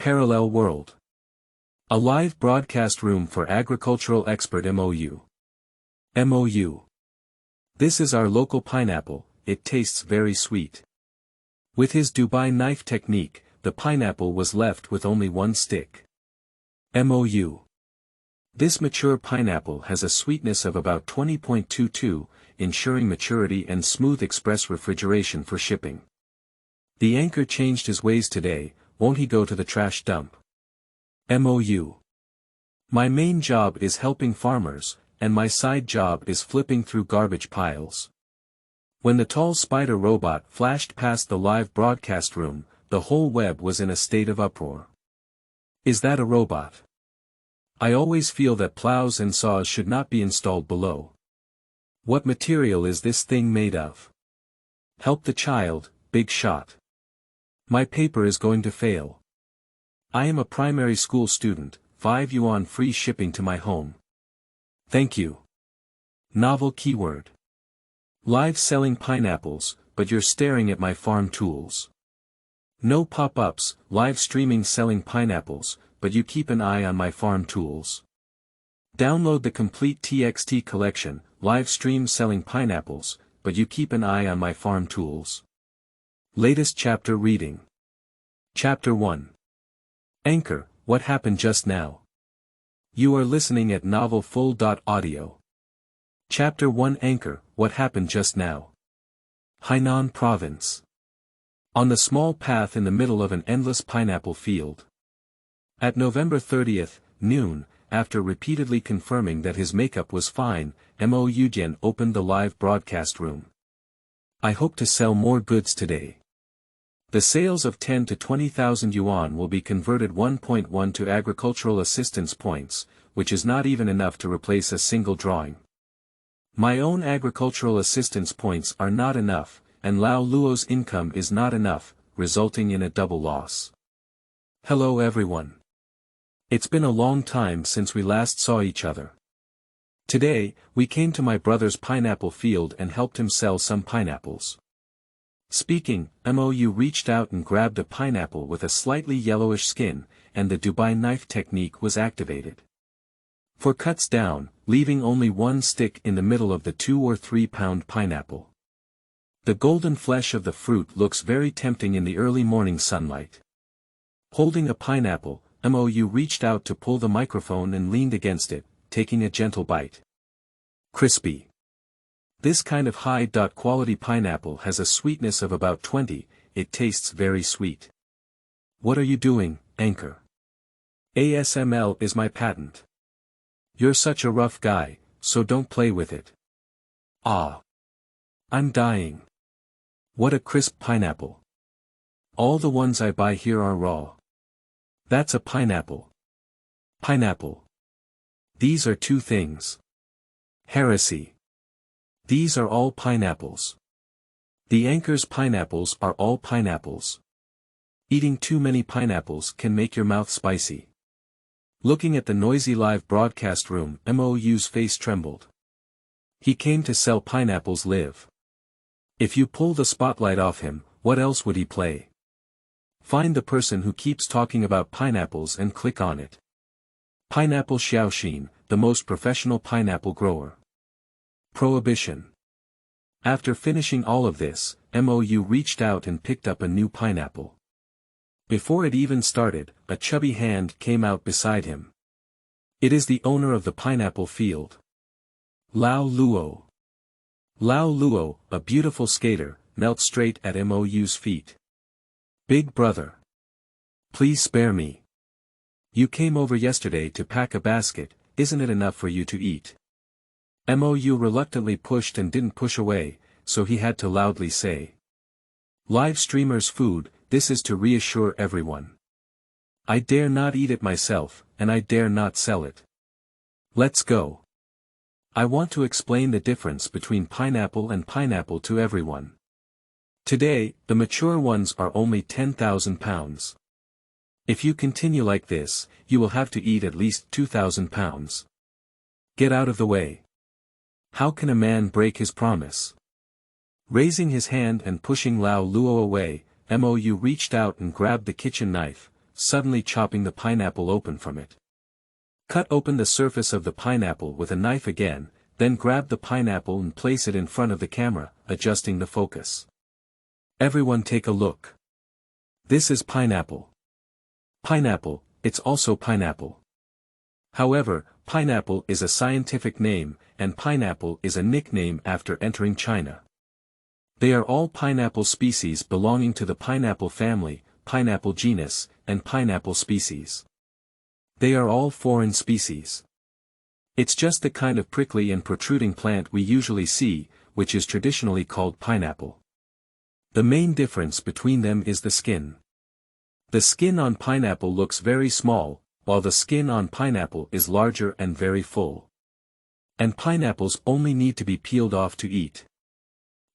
Parallel world. A live broadcast room for agricultural expert MOU. MOU. This is our local pineapple, it tastes very sweet. With his Dubai knife technique, the pineapple was left with only one stick. MOU. This mature pineapple has a sweetness of about 20.22, ensuring maturity and smooth express refrigeration for shipping. The anchor changed his ways today, won't he go to the trash dump? MOU. My main job is helping farmers, and my side job is flipping through garbage piles. When the tall spider robot flashed past the live broadcast room, the whole web was in a state of uproar. Is that a robot? I always feel that plows and saws should not be installed below. What material is this thing made of? Help the child, big shot. My paper is going to fail. I am a primary school student, 5 yuan free shipping to my home. Thank you. Novel keyword. Live selling pineapples, but you're staring at my farm tools. No pop-ups, live streaming selling pineapples, but you keep an eye on my farm tools. Download the complete TXT collection, live stream selling pineapples, but you keep an eye on my farm tools. Latest chapter reading. Chapter 1. Anchor, what happened just now? You are listening at novelfull.audio. Chapter 1 Anchor, what happened just now? Hainan Province. On the small path in the middle of an endless pineapple field. At November 30th, noon, after repeatedly confirming that his makeup was fine, Mo Yujian opened the live broadcast room. I hope to sell more goods today. The sales of 10 to 20,000 yuan will be converted 1.1 to agricultural assistance points, which is not even enough to replace a single drawing. My own agricultural assistance points are not enough, and Lao Luo's income is not enough, resulting in a double loss. Hello everyone. It's been a long time since we last saw each other. Today, we came to my brother's pineapple field and helped him sell some pineapples. Speaking, MOU reached out and grabbed a pineapple with a slightly yellowish skin, and the Dubai knife technique was activated. For cuts down, leaving only one stick in the middle of the 2 or 3 pound pineapple. The golden flesh of the fruit looks very tempting in the early morning sunlight. Holding a pineapple, MOU reached out to pull the microphone and leaned against it, taking a gentle bite. Crispy. This kind of high-quality pineapple has a sweetness of about 20, it tastes very sweet. What are you doing, Anchor? ASML is my patent. You're such a rough guy, so don't play with it. Ah. I'm dying. What a crisp pineapple. All the ones I buy here are raw. That's a pineapple. Pineapple. These are two things. Heresy. These are all pineapples. The Anchor's pineapples are all pineapples. Eating too many pineapples can make your mouth spicy. Looking at the noisy live broadcast room, MOU's face trembled. He came to sell pineapples live. If you pull the spotlight off him, what else would he play? Find the person who keeps talking about pineapples and click on it. Pineapple Xiaoxin, the most professional pineapple grower. Prohibition. After finishing all of this, MOU reached out and picked up a new pineapple. Before it even started, a chubby hand came out beside him. It is the owner of the pineapple field. Lao Luo. Lao Luo, a beautiful skater, knelt straight at MOU's feet. Big brother. Please spare me. You came over yesterday to pack a basket, isn't it enough for you to eat? MOU reluctantly pushed and didn't push away, so he had to loudly say. Live streamer's food, this is to reassure everyone. I dare not eat it myself, and I dare not sell it. Let's go. I want to explain the difference between pineapple and pineapple to everyone. Today, the mature ones are only 10,000 pounds. If you continue like this, you will have to eat at least 2,000 pounds. Get out of the way. How can a man break his promise? Raising his hand and pushing Lao Luo away, MOU reached out and grabbed the kitchen knife, suddenly chopping the pineapple open from it. Cut open the surface of the pineapple with a knife again, then grab the pineapple and place it in front of the camera, adjusting the focus. Everyone take a look. This is pineapple. Pineapple, it's also pineapple. However, pineapple is a scientific name, and pineapple is a nickname after entering China. They are all pineapple species belonging to the pineapple family, pineapple genus, and pineapple species. They are all foreign species. It's just the kind of prickly and protruding plant we usually see, which is traditionally called pineapple. The main difference between them is the skin. The skin on pineapple looks very small, while the skin on pineapple is larger and very full. And pineapples only need to be peeled off to eat.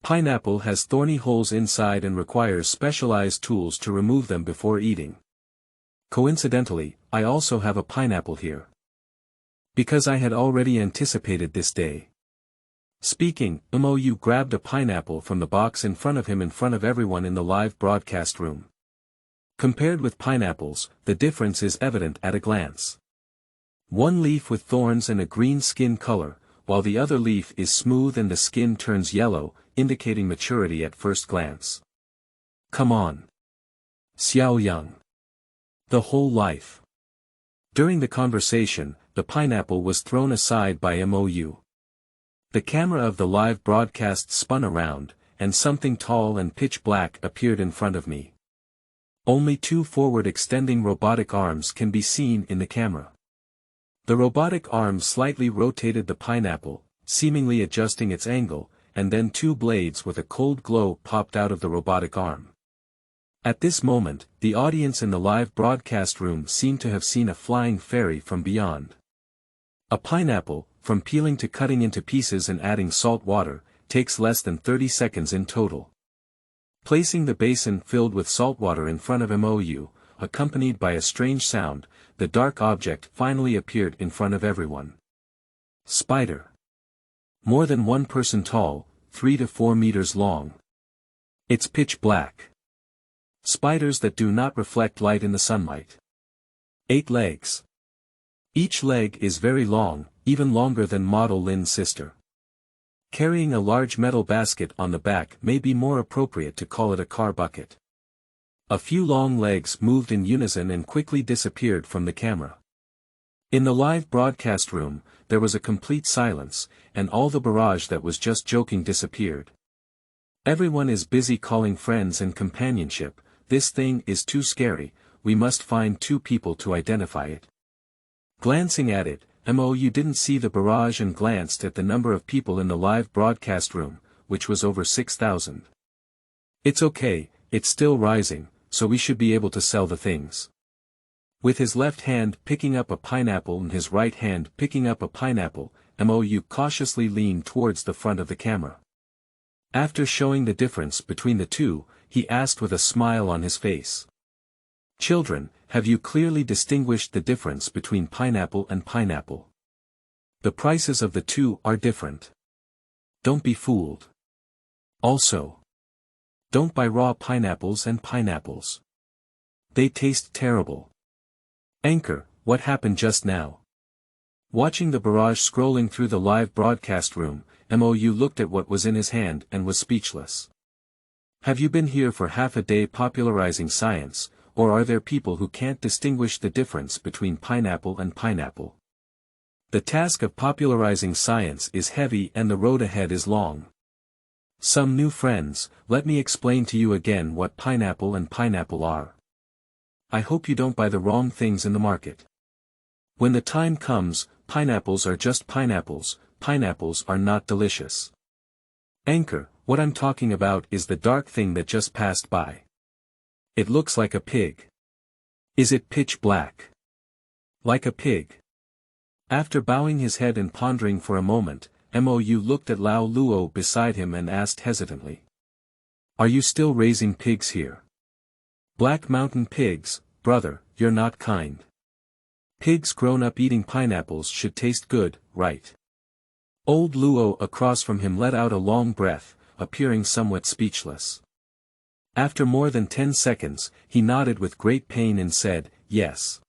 Pineapple has thorny holes inside and requires specialized tools to remove them before eating. Coincidentally, I also have a pineapple here. Because I had already anticipated this day. Speaking, Mo grabbed a pineapple from the box in front of him in front of everyone in the live broadcast room. Compared with pineapples, the difference is evident at a glance. One leaf with thorns and a green skin color, while the other leaf is smooth and the skin turns yellow, indicating maturity at first glance. Come on. Xiao Yang. The whole life. During the conversation, the pineapple was thrown aside by Mo. The camera of the live broadcast spun around, and something tall and pitch black appeared in front of me. Only two forward-extending robotic arms can be seen in the camera. The robotic arm slightly rotated the pineapple, seemingly adjusting its angle, and then two blades with a cold glow popped out of the robotic arm. At this moment, the audience in the live broadcast room seemed to have seen a flying fairy from beyond. A pineapple, from peeling to cutting into pieces and adding salt water, takes less than 30 seconds in total. Placing the basin filled with salt water in front of Mo, accompanied by a strange sound, the dark object finally appeared in front of everyone. Spider. More than 1 person tall, 3 to 4 meters long. It's pitch black. Spiders that do not reflect light in the sunlight. 8 legs. Each leg is very long, even longer than model Lin's sister. Carrying a large metal basket on the back may be more appropriate to call it a car bucket. A few long legs moved in unison and quickly disappeared from the camera. In the live broadcast room, there was a complete silence, and all the barrage that was just joking disappeared. Everyone is busy calling friends and companionship. This thing is too scary, we must find 2 people to identify it. Glancing at it, Mo didn't see the barrage and glanced at the number of people in the live broadcast room, which was over 6,000. It's okay, it's still rising, so we should be able to sell the things. With his left hand picking up a pineapple and his right hand picking up a pineapple, Mo cautiously leaned towards the front of the camera. After showing the difference between the two, he asked with a smile on his face. Children, have you clearly distinguished the difference between pineapple and pineapple? The prices of the two are different. Don't be fooled. Also, don't buy raw pineapples and pineapples. They taste terrible. Anchor, what happened just now? Watching the barrage scrolling through the live broadcast room, Mo looked at what was in his hand and was speechless. Have you been here for half a day popularizing science, or are there people who can't distinguish the difference between pineapple and pineapple? The task of popularizing science is heavy and the road ahead is long. Some new friends, let me explain to you again what pineapple and pineapple are. I hope you don't buy the wrong things in the market. When the time comes, pineapples are just pineapples, pineapples are not delicious. Anchor, what I'm talking about is the dark thing that just passed by. It looks like a pig. Is it pitch black? Like a pig. After bowing his head and pondering for a moment, Mo looked at Lao Luo beside him and asked hesitantly. Are you still raising pigs here? Black mountain pigs, brother, you're not kind. Pigs grown up eating pineapples should taste good, right? Old Luo across from him let out a long breath, appearing somewhat speechless. After more than 10 seconds, he nodded with great pain and said, yes.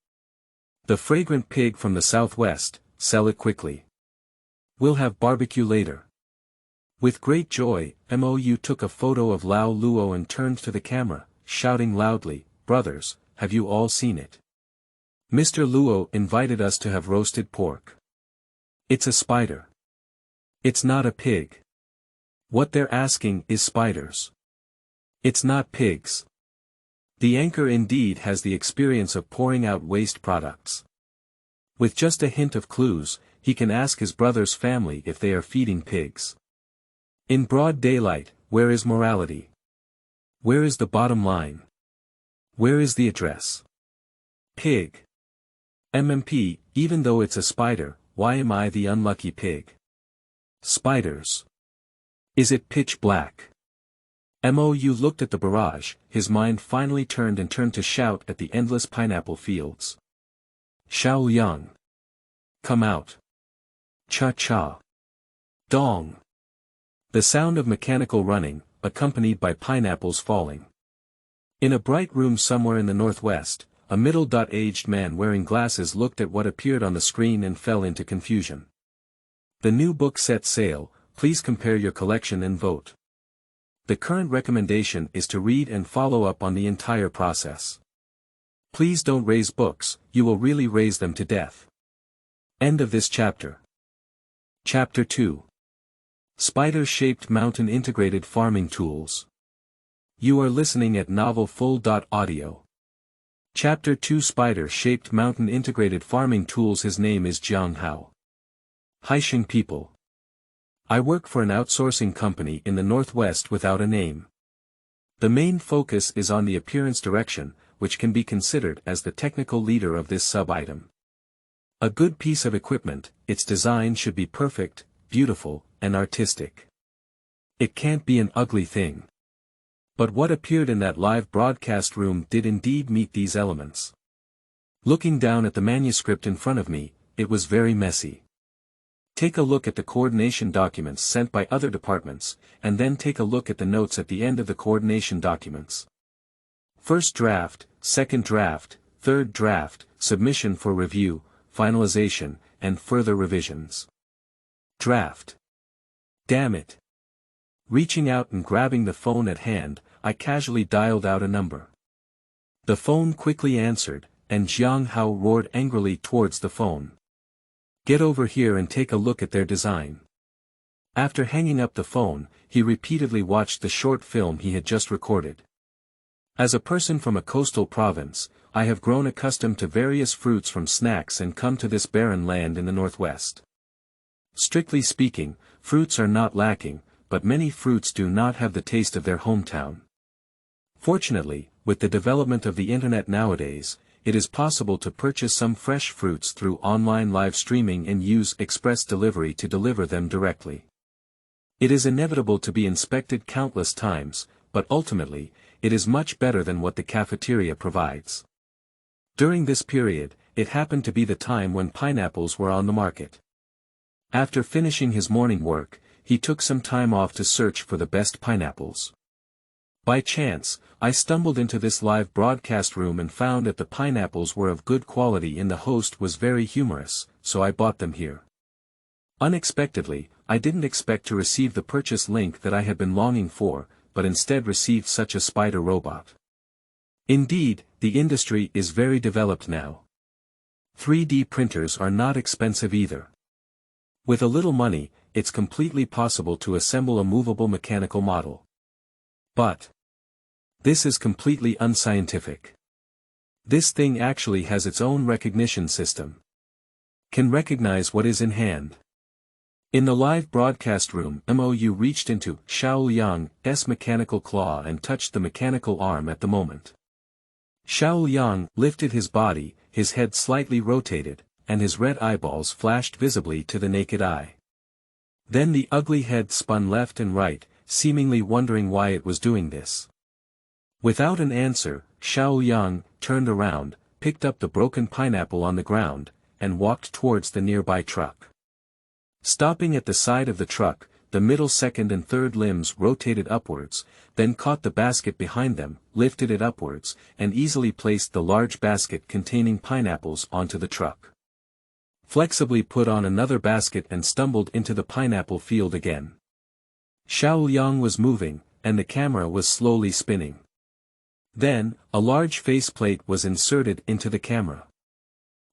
The fragrant pig from the southwest, sell it quickly. We'll have barbecue later. With great joy, Mou took a photo of Lao Luo and turned to the camera, shouting loudly, "Brothers, have you all seen it? Mr. Luo invited us to have roasted pork. It's a spider. It's not a pig. What they're asking is spiders. It's not pigs." The anchor indeed has the experience of pouring out waste products. With just a hint of clues, he can ask his brother's family if they are feeding pigs. In broad daylight, where is morality? Where is the bottom line? Where is the address? Pig. MMP, even though it's a spider, why am I the unlucky pig? Spiders. Is it pitch black? Mou looked at the barrage, his mind finally turned to shout at the endless pineapple fields. Shaoyang. Come out. Cha-cha. Dong. The sound of mechanical running, accompanied by pineapples falling. In a bright room somewhere in the northwest, a middle-aged man wearing glasses looked at what appeared on the screen and fell into confusion. The new book set sale, please compare your collection and vote. The current recommendation is to read and follow up on the entire process. Please don't raise books, you will really raise them to death. End of this chapter. Chapter 2. Spider-shaped mountain integrated farming tools. You are listening at novelfull.audio. Chapter 2 Spider-shaped mountain integrated farming tools. His name is Jiang Hao. Haisheng people. I work for an outsourcing company in the northwest without a name. The main focus is on the appearance direction, which can be considered as the technical leader of this sub-item. A good piece of equipment, its design should be perfect, beautiful, and artistic. It can't be an ugly thing. But what appeared in that live broadcast room did indeed meet these elements. Looking down at the manuscript in front of me, it was very messy. Take a look at the coordination documents sent by other departments, and then take a look at the notes at the end of the coordination documents. First draft, second draft, third draft, submission for review, finalization, and further revisions. Draft. Damn it. Reaching out and grabbing the phone at hand, I casually dialed out a number. The phone quickly answered, and Jiang Hao roared angrily towards the phone. Get over here and take a look at their design. After hanging up the phone, he repeatedly watched the short film he had just recorded. As a person from a coastal province, I have grown accustomed to various fruits from snacks and come to this barren land in the northwest. Strictly speaking, fruits are not lacking, but many fruits do not have the taste of their hometown. Fortunately, with the development of the internet nowadays, it is possible to purchase some fresh fruits through online live streaming and use express delivery to deliver them directly. It is inevitable to be inspected countless times, but ultimately, it is much better than what the cafeteria provides. During this period, it happened to be the time when pineapples were on the market. After finishing his morning work, he took some time off to search for the best pineapples. By chance, I stumbled into this live broadcast room and found that the pineapples were of good quality and the host was very humorous, so I bought them here. Unexpectedly, I didn't expect to receive the purchase link that I had been longing for, but instead received such a spider robot. Indeed, the industry is very developed now. 3D printers are not expensive either. With a little money, it's completely possible to assemble a movable mechanical model. But this is completely unscientific. This thing actually has its own recognition system. Can recognize what is in hand. In the live broadcast room, Mou reached into Shaoyang's mechanical claw and touched the mechanical arm at the moment. Shaoyang lifted his body, his head slightly rotated, and his red eyeballs flashed visibly to the naked eye. Then the ugly head spun left and right, seemingly wondering why it was doing this. Without an answer, Shaoyang turned around, picked up the broken pineapple on the ground, and walked towards the nearby truck. Stopping at the side of the truck, the middle second and third limbs rotated upwards, then caught the basket behind them, lifted it upwards, and easily placed the large basket containing pineapples onto the truck. Flexibly put on another basket and stumbled into the pineapple field again. Xiaoliang was moving, and the camera was slowly spinning. Then, a large faceplate was inserted into the camera.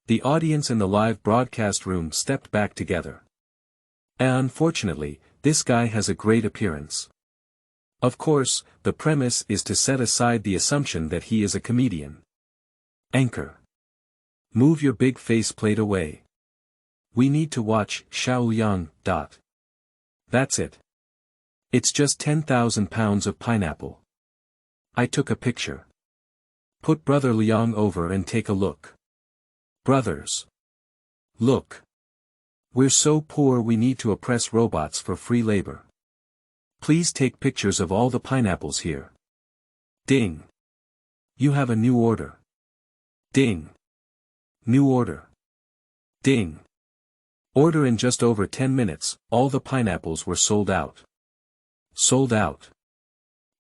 The audience in the live broadcast room stepped back together. Unfortunately, this guy has a great appearance. Of course, the premise is to set aside the assumption that he is a comedian. Anchor. Move your big faceplate away. We need to watch Xiaoliang. That's it. It's just 10,000 pounds of pineapple. I took a picture. Put Brother Liang over and take a look. Brothers. Look. We're so poor we need to oppress robots for free labor. Please take pictures of all the pineapples here. Ding. You have a new order. Ding. New order. Ding. Order in just over 10 minutes, all the pineapples were sold out. Sold out.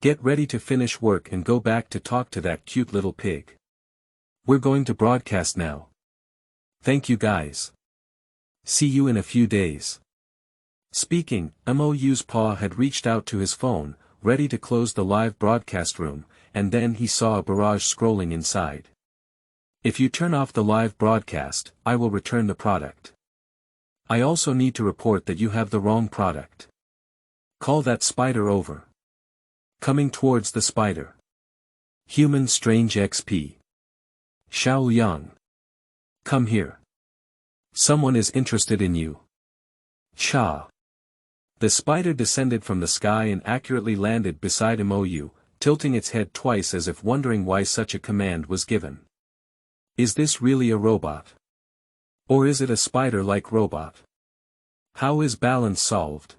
Get ready to finish work and go back to talk to that cute little pig. We're going to broadcast now. Thank you guys. See you in a few days. Speaking, Mou's Pa had reached out to his phone, ready to close the live broadcast room, and then he saw a barrage scrolling inside. If you turn off the live broadcast, I will return the product. I also need to report that you have the wrong product. Call that spider over. Coming towards the spider. Human Strange XP. Xiaoliang. Come here. Someone is interested in you. Cha. The spider descended from the sky and accurately landed beside Mou, tilting its head twice as if wondering why such a command was given. Is this really a robot? Or is it a spider-like robot? How is balance solved?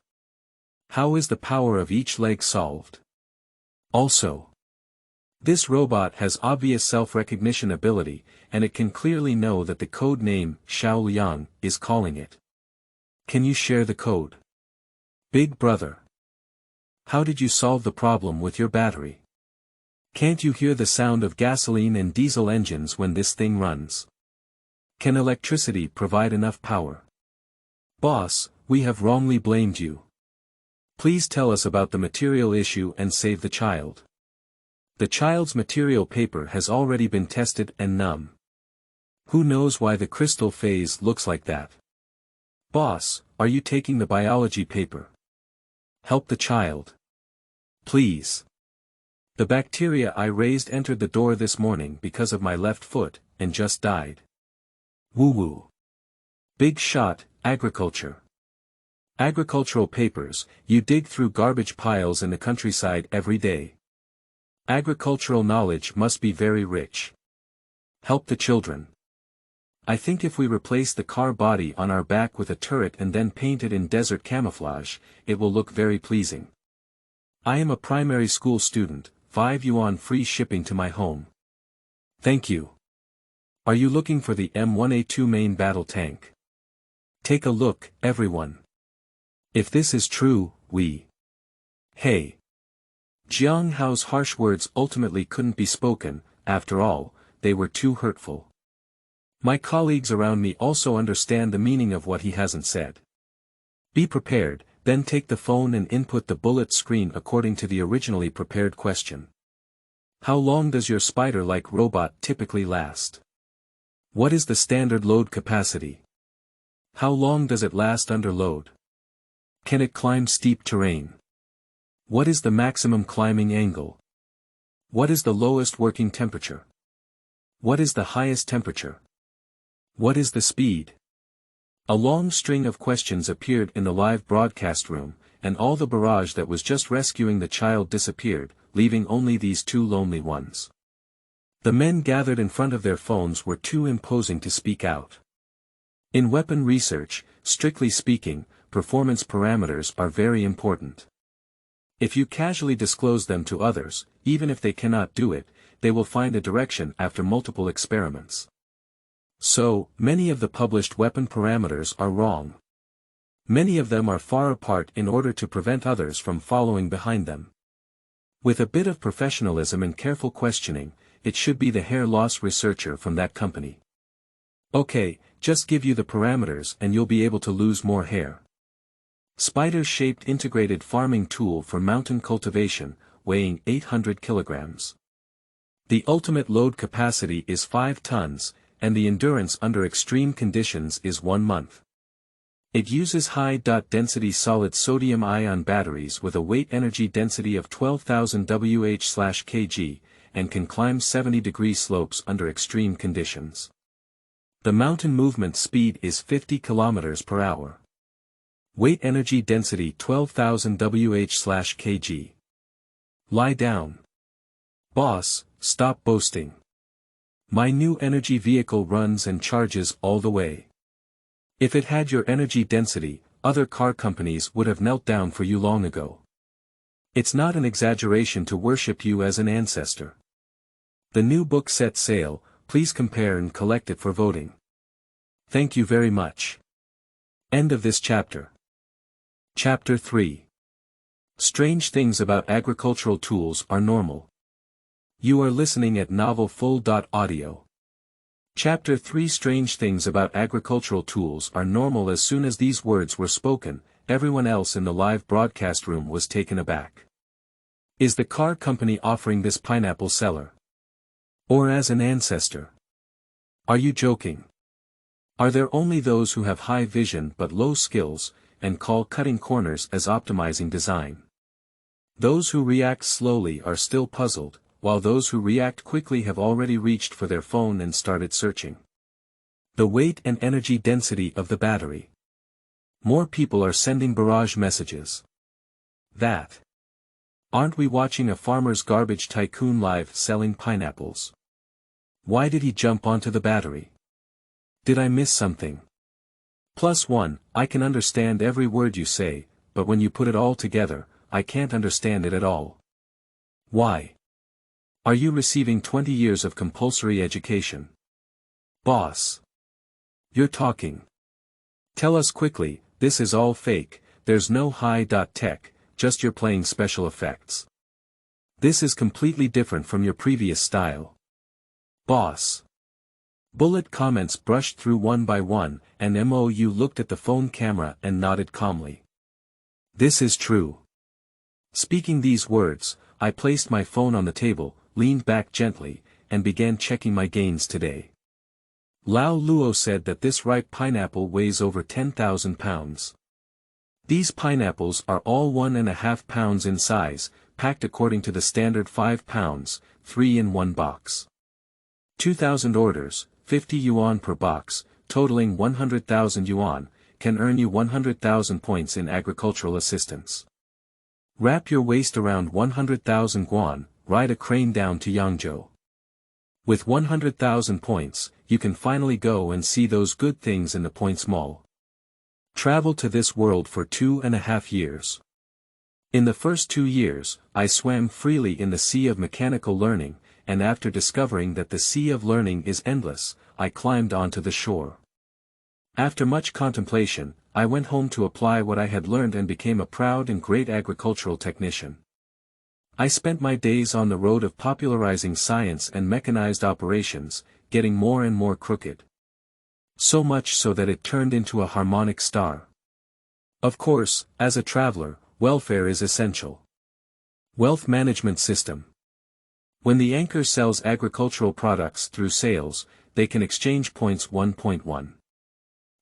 How is the power of each leg solved? Also, this robot has obvious self-recognition ability, and it can clearly know that the code name, Xiaoliang, is calling it. Can you share the code? Big brother. How did you solve the problem with your battery? Can't you hear the sound of gasoline and diesel engines when this thing runs? Can electricity provide enough power? Boss, we have wrongly blamed you. Please tell us about the material issue and save the child. The child's material paper has already been tested and numb. Who knows why the crystal phase looks like that? Boss, are you taking the biology paper? Help the child. Please. The bacteria I raised entered the door this morning because of my left foot, and just died. Woo-woo. Big shot, agriculture. Agricultural papers, you dig through garbage piles in the countryside every day. Agricultural knowledge must be very rich. Help the children. I think if we replace the car body on our back with a turret and then paint it in desert camouflage, it will look very pleasing. I am a primary school student, 5 yuan free shipping to my home. Thank you. Are you looking for the M1A2 main battle tank? Take a look, everyone. If this is true, we. Hey. Jiang Hao's harsh words ultimately couldn't be spoken, after all, they were too hurtful. My colleagues around me also understand the meaning of what he hasn't said. Be prepared, then take the phone and input the bullet screen according to the originally prepared question. How long does your spider-like robot typically last? What is the standard load capacity? How long does it last under load? Can it climb steep terrain? What is the maximum climbing angle? What is the lowest working temperature? What is the highest temperature? What is the speed? A long string of questions appeared in the live broadcast room, and all the barrage that was just rescuing the child disappeared, leaving only these two lonely ones. The men gathered in front of their phones were too imposing to speak out. In weapon research, strictly speaking, performance parameters are very important. If you casually disclose them to others, even if they cannot do it, they will find a direction after multiple experiments. So, many of the published weapon parameters are wrong. Many of them are far apart in order to prevent others from following behind them. With a bit of professionalism and careful questioning, it should be the hair loss researcher from that company. Okay, just give you the parameters and you'll be able to lose more hair. Spider-shaped integrated farming tool for mountain cultivation, weighing 800 kilograms. The ultimate load capacity is 5 tons, and the endurance under extreme conditions is 1 month. It uses high-density solid sodium-ion batteries with a weight energy density of 12,000 Wh/kg, and can climb 70-degree slopes under extreme conditions. The mountain movement speed is 50 km per hour. Weight energy density 12,000 Wh/kg. Lie down. Boss, stop boasting. My new energy vehicle runs and charges all the way. If it had your energy density, other car companies would have knelt down for you long ago. It's not an exaggeration to worship you as an ancestor. The new book set sail, please compare and collect it for voting. Thank you very much. End of this chapter. Chapter 3. Strange things about agricultural tools are normal. You are listening at novelfull.audio. Chapter 3. Strange things about agricultural tools are normal. As soon as these words were spoken, everyone else in the live broadcast room was taken aback. Is the car company offering this pineapple seller? Or as an ancestor? Are you joking? Are there only those who have high vision but low skills, and call cutting corners as optimizing design? Those who react slowly are still puzzled, while those who react quickly have already reached for their phone and started searching. The weight and energy density of the battery. More people are sending barrage messages. That. Aren't we watching a farmer's garbage tycoon live selling pineapples? Why did he jump onto the battery? Did I miss something? +1, I can understand every word you say, but when you put it all together, I can't understand it at all. Why? Are you receiving 20 years of compulsory education? Boss. You're talking. Tell us quickly, this is all fake, there's no high-tech, just you're playing special effects. This is completely different from your previous style. Boss. Bullet comments brushed through one by one, and MOU looked at the phone camera and nodded calmly. This is true. Speaking these words, I placed my phone on the table, leaned back gently, and began checking my gains today. Lao Luo said that this ripe pineapple weighs over 10,000 pounds. These pineapples are all 1.5 pounds in size, packed according to the standard 5 pounds, 3 in 1 box. 2,000 orders, 50 yuan per box, totaling 100,000 yuan, can earn you 100,000 points in agricultural assistance. Wrap your waist around 100,000 guan, ride a crane down to Yangzhou. With 100,000 points, you can finally go and see those good things in the Points Mall. Travel to this world for 2.5 years. In the first 2 years, I swam freely in the sea of mechanical learning, and after discovering that the sea of learning is endless, I climbed onto the shore. After much contemplation, I went home to apply what I had learned and became a proud and great agricultural technician. I spent my days on the road of popularizing science and mechanized operations, getting more and more crooked. So much so that it turned into a harmonic star. Of course, as a traveler, welfare is essential. Wealth management system. When the anchor sells agricultural products through sales, they can exchange points 1.1.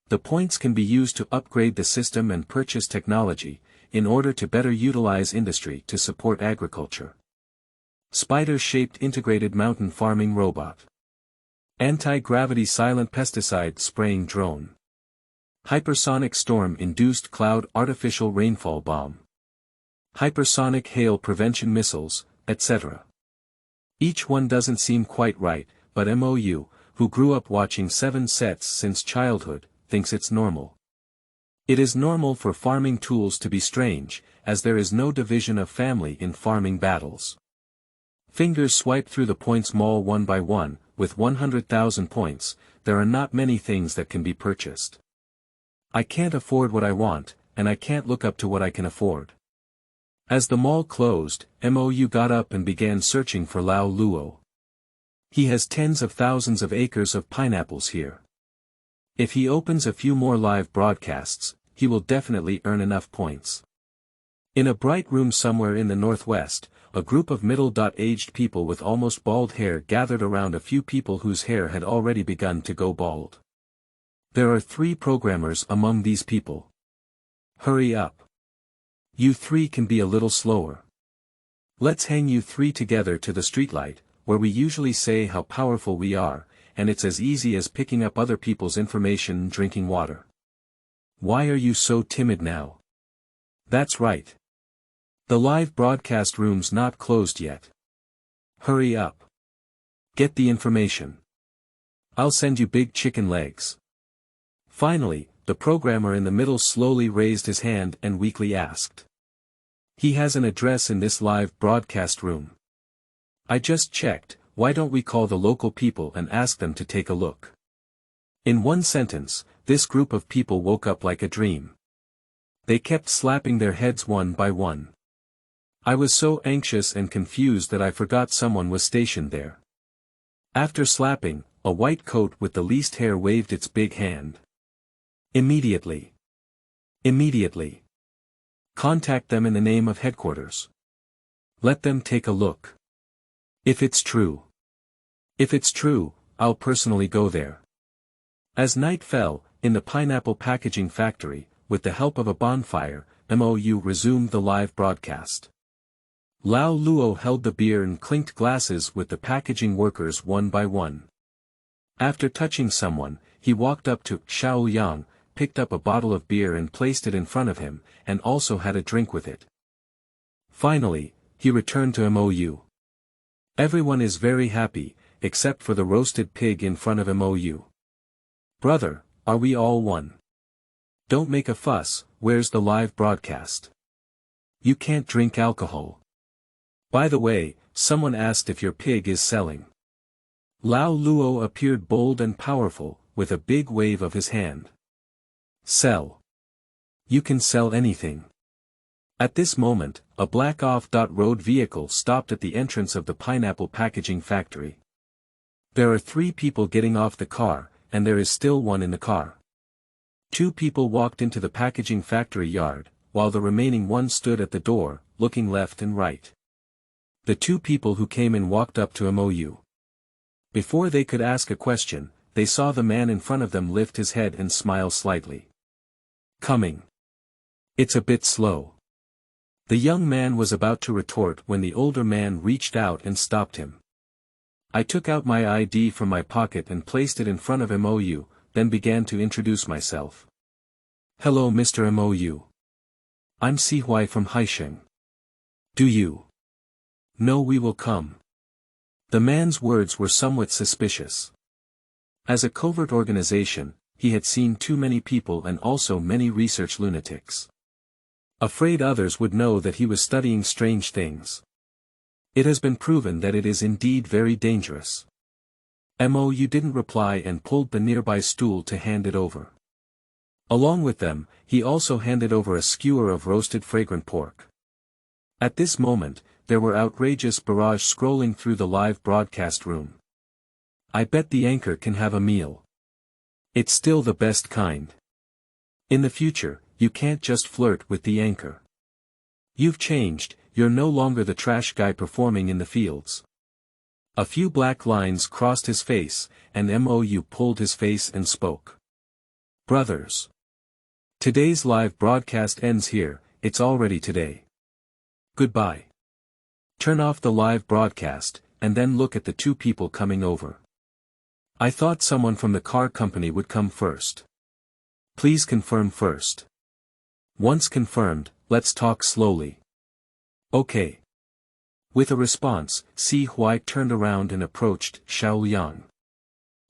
The points can be used to upgrade the system and purchase technology, in order to better utilize industry to support agriculture. Spider-shaped integrated mountain farming robot. Anti-gravity silent pesticide spraying drone. Hypersonic storm-induced cloud artificial rainfall bomb. Hypersonic hail prevention missiles, etc. Each one doesn't seem quite right, but MOU, who grew up watching 7 sets since childhood, thinks it's normal. It is normal for farming tools to be strange, as there is no division of family in farming battles. Fingers swipe through the Points Mall one by one, with 100,000 points, there are not many things that can be purchased. I can't afford what I want, and I can't look up to what I can afford. As the mall closed, Mou got up and began searching for Lao Luo. He has tens of thousands of acres of pineapples here. If he opens a few more live broadcasts, he will definitely earn enough points. In a bright room somewhere in the northwest, a group of middle-aged people with almost bald hair gathered around a few people whose hair had already begun to go bald. There are 3 programmers among these people. Hurry up. You 3 can be a little slower. Let's hang you 3 together to the streetlight, where we usually say how powerful we are, and it's as easy as picking up other people's information and drinking water. Why are you so timid now? That's right. The live broadcast room's not closed yet. Hurry up. Get the information. I'll send you big chicken legs. Finally, the programmer in the middle slowly raised his hand and weakly asked. He has an address in this live broadcast room. I just checked, why don't we call the local people and ask them to take a look? In one sentence, this group of people woke up like a dream. They kept slapping their heads one by one. I was so anxious and confused that I forgot someone was stationed there. After slapping, a white coat with the least hair waved its big hand. Immediately. Immediately. Contact them in the name of headquarters. Let them take a look. If it's true. If it's true, I'll personally go there. As night fell, in the pineapple packaging factory, with the help of a bonfire, Mou resumed the live broadcast. Lao Luo held the beer and clinked glasses with the packaging workers one by one. After touching someone, he walked up to Xiao Yang, picked up a bottle of beer and placed it in front of him, and also had a drink with it. Finally, he returned to Mou. Everyone is very happy, except for the roasted pig in front of Mou. Brother, are we all one? Don't make a fuss, where's the live broadcast? You can't drink alcohol. By the way, someone asked if your pig is selling. Lao Luo appeared bold and powerful, with a big wave of his hand. Sell. You can sell anything. At this moment, a black off-road vehicle stopped at the entrance of the pineapple packaging factory. There are 3 people getting off the car, and there is still one in the car. 2 people walked into the packaging factory yard, while the remaining one stood at the door, looking left and right. The 2 people who came in walked up to Mou. Before they could ask a question, they saw the man in front of them lift his head and smile slightly. Coming. It's a bit slow. The young man was about to retort when the older man reached out and stopped him. I took out my ID from my pocket and placed it in front of Mou, then began to introduce myself. Hello Mr. Mou. I'm Sihui from Haisheng. Do you know we will come? The man's words were somewhat suspicious. As a covert organization, he had seen too many people and also many research lunatics. Afraid others would know that he was studying strange things. It has been proven that it is indeed very dangerous. Mou didn't reply and pulled the nearby stool to hand it over. Along with them, he also handed over a skewer of roasted fragrant pork. At this moment, there were outrageous barrage scrolling through the live broadcast room. I bet the anchor can have a meal. It's still the best kind. In the future, you can't just flirt with the anchor. You've changed, you're no longer the trash guy performing in the fields. A few black lines crossed his face, and Mou pulled his face and spoke. Brothers. Today's live broadcast ends here, it's already today. Goodbye. Turn off the live broadcast, and then look at the 2 people coming over. I thought someone from the car company would come first. Please confirm first. Once confirmed, let's talk slowly. Okay. With a response, Sihui turned around and approached Xiao Yang.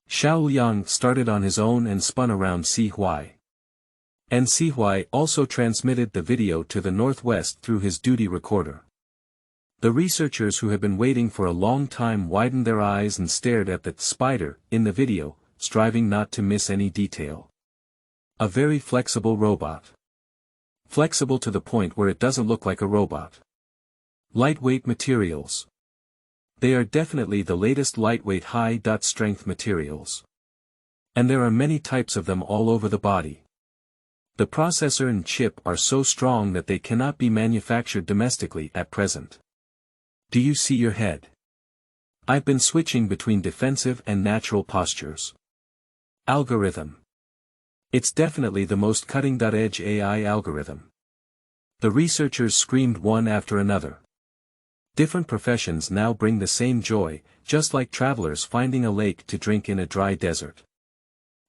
Xiao Yang started on his own and spun around Sihui. And Sihui also transmitted the video to the northwest through his duty recorder. The researchers who had been waiting for a long time widened their eyes and stared at the spider in the video, striving not to miss any detail. A very flexible robot. Flexible to the point where it doesn't look like a robot. Lightweight materials. They are definitely the latest lightweight high-strength materials. And there are many types of them all over the body. The processor and chip are so strong that they cannot be manufactured domestically at present. Do you see your head? I've been switching between defensive and natural postures. Algorithm. It's definitely the most cutting-edge AI algorithm. The researchers screamed one after another. Different professions now bring the same joy, just like travelers finding a lake to drink in a dry desert.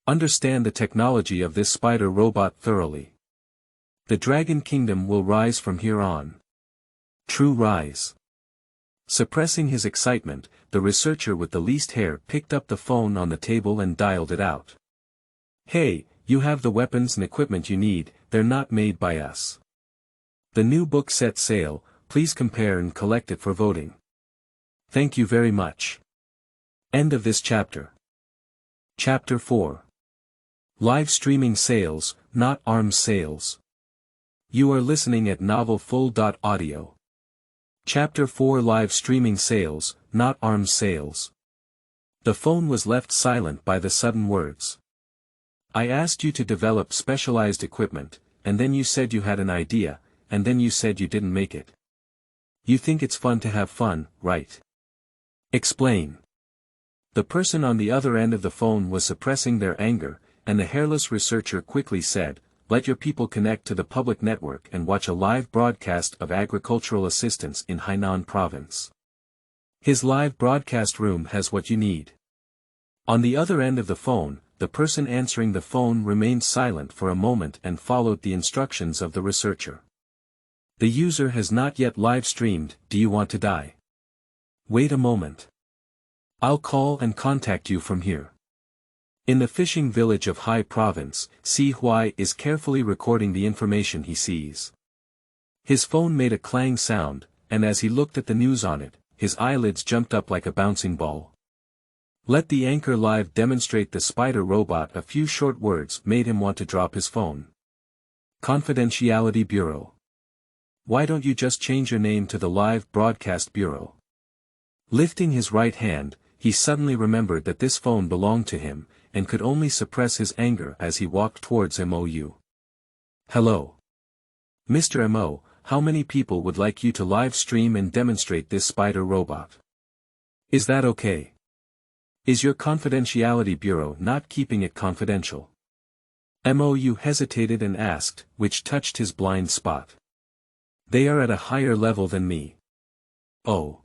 Understand the technology of this spider robot thoroughly. The Dragon Kingdom will rise from here on. True rise. Suppressing his excitement, the researcher with the least hair picked up the phone on the table and dialed it out. Hey, you have the weapons and equipment you need, they're not made by us. The new book set sail, please compare and collect it for voting. Thank you very much. End of this chapter. Chapter 4. Live streaming sales, not arms sales. You are listening at novelfull.audio. Chapter 4 Live streaming sales, not arms sales. The phone was left silent by the sudden words. I asked you to develop specialized equipment, and then you said you had an idea, and then you said you didn't make it. You think it's fun to have fun, right? Explain. The person on the other end of the phone was suppressing their anger, and the hairless researcher quickly said, let your people connect to the public network and watch a live broadcast of agricultural assistance in Hainan province. His live broadcast room has what you need. On the other end of the phone, the person answering the phone remained silent for a moment and followed the instructions of the researcher. The user has not yet live streamed, do you want to die? Wait a moment. I'll call and contact you from here. In the fishing village of Hai Province, Si Huai is carefully recording the information he sees. His phone made a clang sound, and as he looked at the news on it, his eyelids jumped up like a bouncing ball. Let the anchor live demonstrate the spider robot. A few short words made him want to drop his phone. Confidentiality Bureau. Why don't you just change your name to the Live Broadcast Bureau? Lifting his right hand, he suddenly remembered that this phone belonged to him, and could only suppress his anger as he walked towards MOU. Hello. Mr. MO, how many people would like you to live stream and demonstrate this spider robot? Is that okay? Is your confidentiality bureau not keeping it confidential? MOU hesitated and asked, which touched his blind spot. They are at a higher level than me. Oh.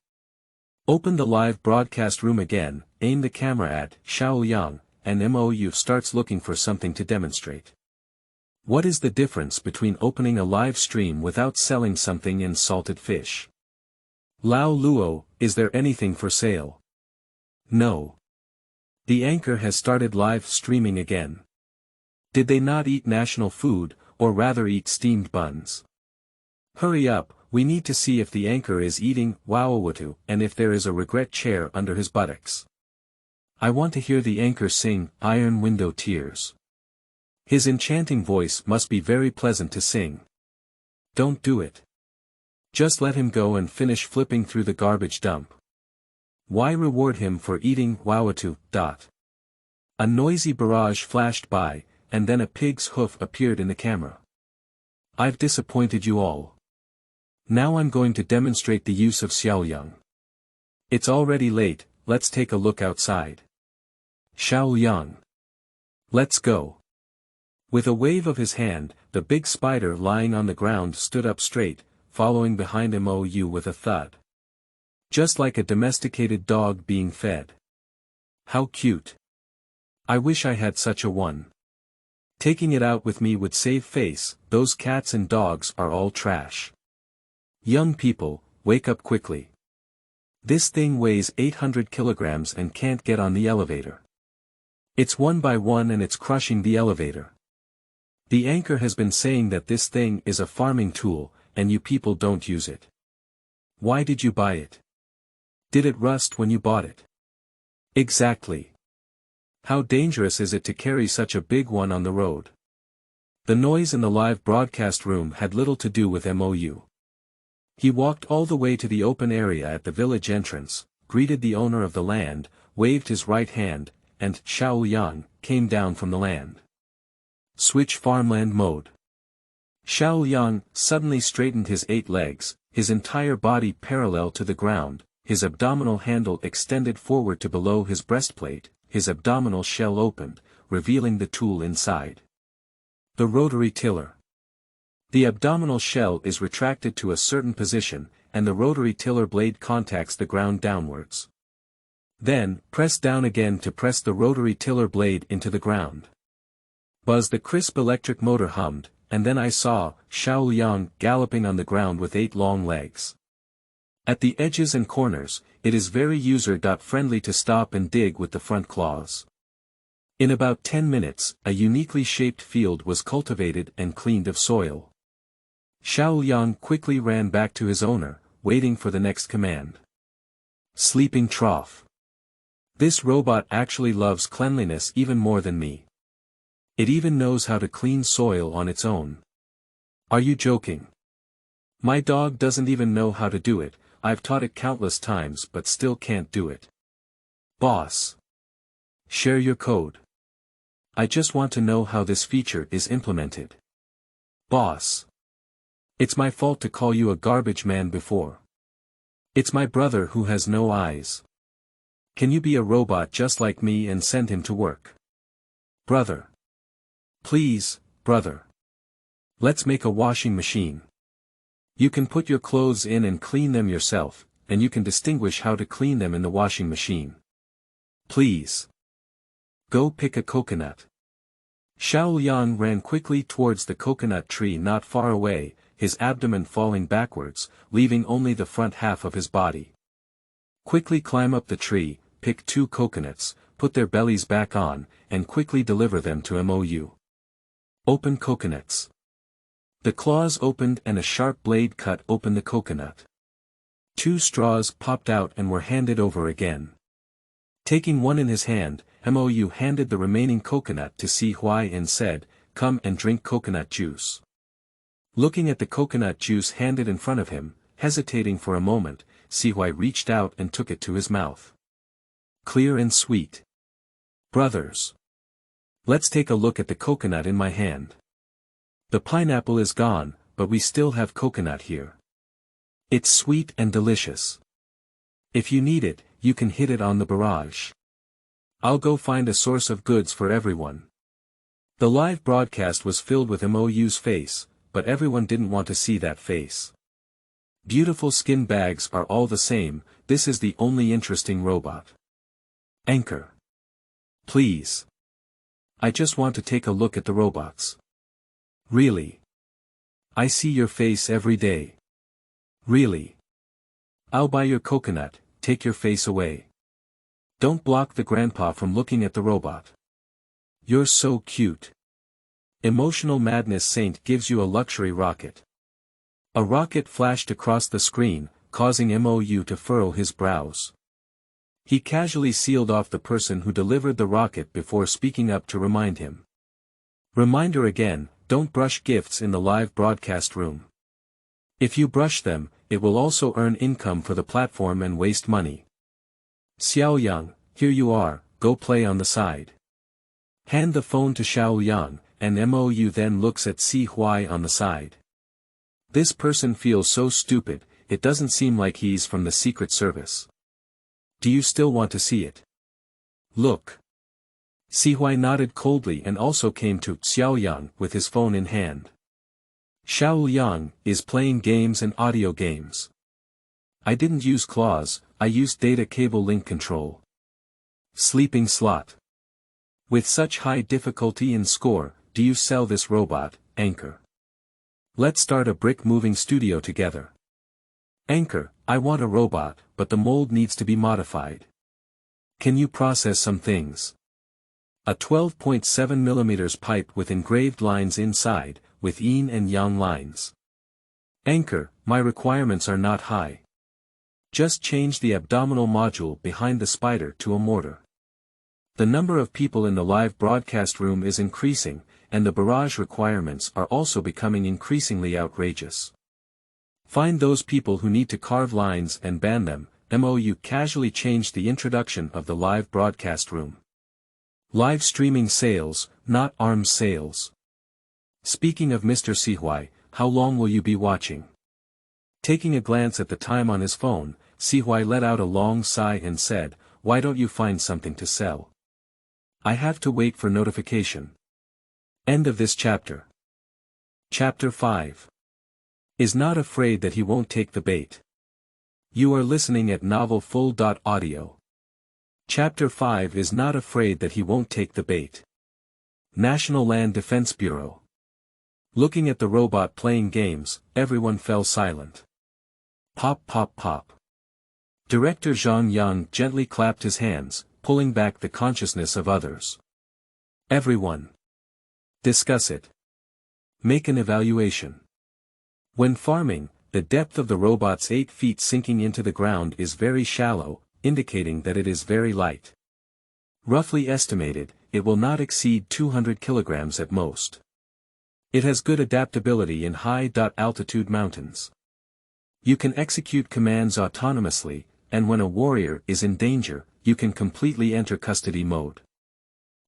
Open the live broadcast room again, aim the camera at Xiaoliang, and MOU starts looking for something to demonstrate. What is the difference between opening a live stream without selling something and salted fish? Lao Luo, is there anything for sale? No. The anchor has started live streaming again. Did they not eat national food, or rather eat steamed buns? Hurry up, we need to see if the anchor is eating wawawatu and if there is a regret chair under his buttocks. I want to hear the anchor sing Iron Window Tears. His enchanting voice must be very pleasant to sing. Don't do it. Just let him go and finish flipping through the garbage dump. Why reward him for eating wawatu? A noisy barrage flashed by, and then a pig's hoof appeared in the camera. I've disappointed you all. Now I'm going to demonstrate the use of Xiaoliang. It's already late, let's take a look outside. Xiaoliang. Let's go. With a wave of his hand, the big spider lying on the ground stood up straight, following behind MOU with a thud. Just like a domesticated dog being fed. How cute. I wish I had such a one. Taking it out with me would save face, those cats and dogs are all trash. Young people, wake up quickly. This thing weighs 800 kilograms and can't get on the elevator. It's one by one and it's crushing the elevator. The anchor has been saying that this thing is a farming tool, and you people don't use it. Why did you buy it? Did it rust when you bought it? Exactly. How dangerous is it to carry such a big one on the road? The noise in the live broadcast room had little to do with MOU. He walked all the way to the open area at the village entrance, greeted the owner of the land, waved his right hand, and Xiaoyang came down from the land. Switch farmland mode. Xiaoyang suddenly straightened his 8 legs, his entire body parallel to the ground, his abdominal handle extended forward to below his breastplate, his abdominal shell opened, revealing the tool inside. The rotary tiller. The abdominal shell is retracted to a certain position, and the rotary tiller blade contacts the ground downwards. Then, press down again to press the rotary tiller blade into the ground. Buzz, the crisp electric motor hummed, and then I saw Xiaoyang galloping on the ground with 8 long legs. At the edges and corners, it is very user-friendly to stop and dig with the front claws. In about 10 minutes, a uniquely shaped field was cultivated and cleaned of soil. Xiaoyang quickly ran back to his owner, waiting for the next command. Sleeping trough. This robot actually loves cleanliness even more than me. It even knows how to clean soil on its own. Are you joking? My dog doesn't even know how to do it. I've taught it countless times but still can't do it. Boss. Share your code. I just want to know how this feature is implemented. Boss. It's my fault to call you a garbage man before. It's my brother who has no eyes. Can you be a robot just like me and send him to work? Brother. Please, brother. Let's make a washing machine. You can put your clothes in and clean them yourself, and you can distinguish how to clean them in the washing machine. Please. Go pick a coconut. Xiaoyang ran quickly towards the coconut tree not far away, his abdomen falling backwards, leaving only the front half of his body. Quickly climb up the tree, pick 2 coconuts, put their bellies back on, and quickly deliver them to MOU. Open coconuts. The claws opened and a sharp blade cut open the coconut. 2 straws popped out and were handed over again. Taking one in his hand, MOU handed the remaining coconut to Si Hui and said, "Come and drink coconut juice." Looking at the coconut juice handed in front of him, hesitating for a moment, Si Hui reached out and took it to his mouth. Clear and sweet. Brothers. Let's take a look at the coconut in my hand. The pineapple is gone, but we still have coconut here. It's sweet and delicious. If you need it, you can hit it on the barrage. I'll go find a source of goods for everyone. The live broadcast was filled with MOU's face, but everyone didn't want to see that face. Beautiful skin bags are all the same, this is the only interesting robot. Anchor. Please. I just want to take a look at the robots. Really? I see your face every day. Really? I'll buy your coconut, take your face away. Don't block the grandpa from looking at the robot. You're so cute. Emotional Madness Saint gives you a luxury rocket. A rocket flashed across the screen, causing MOU to furrow his brows. He casually sealed off the person who delivered the rocket before speaking up to remind him. Reminder again, don't brush gifts in the live broadcast room. If you brush them, it will also earn income for the platform and waste money. Xiaoyang, here you are, go play on the side. Hand the phone to Xiaoyang, and MOU then looks at Si Hui on the side. This person feels so stupid, it doesn't seem like he's from the Secret Service. Do you still want to see it? Look. Si Hui nodded coldly and also came to Xiaoyang with his phone in hand. Xiaoyang is playing games and audio games. I didn't use claws, I used data cable link control. Sleeping slot. With such high difficulty and score, do you sell this robot, Anchor? Let's start a brick moving studio together. Anchor, I want a robot, but the mold needs to be modified. Can you process some things? A 12.7 mm pipe with engraved lines inside, with yin and yang lines. Anchor, my requirements are not high. Just change the abdominal module behind the spider to a mortar. The number of people in the live broadcast room is increasing, and the barrage requirements are also becoming increasingly outrageous. Find those people who need to carve lines and ban them. MOU casually changed the introduction of the live broadcast room. Live streaming sales, not arms sales. Speaking of Mr. Sihuai, how long will you be watching? Taking a glance at the time on his phone, Sihuai let out a long sigh and said, "Why don't you find something to sell? I have to wait for notification." End of this chapter. Chapter 5. Is not afraid that he won't take the bait. You are listening at novelfull.audio. Chapter 5 is not afraid that he won't take the bait. National Land Defense Bureau. Looking at the robot playing games, everyone fell silent. Pop pop pop. Director Zhang Yang gently clapped his hands, pulling back the consciousness of others. Everyone. Discuss it. Make an evaluation. When farming, the depth of the robot's 8 feet sinking into the ground is very shallow, indicating that it is very light. Roughly estimated, it will not exceed 200 kilograms at most. It has good adaptability in high-altitude mountains. You can execute commands autonomously, and when a warrior is in danger, you can completely enter custody mode.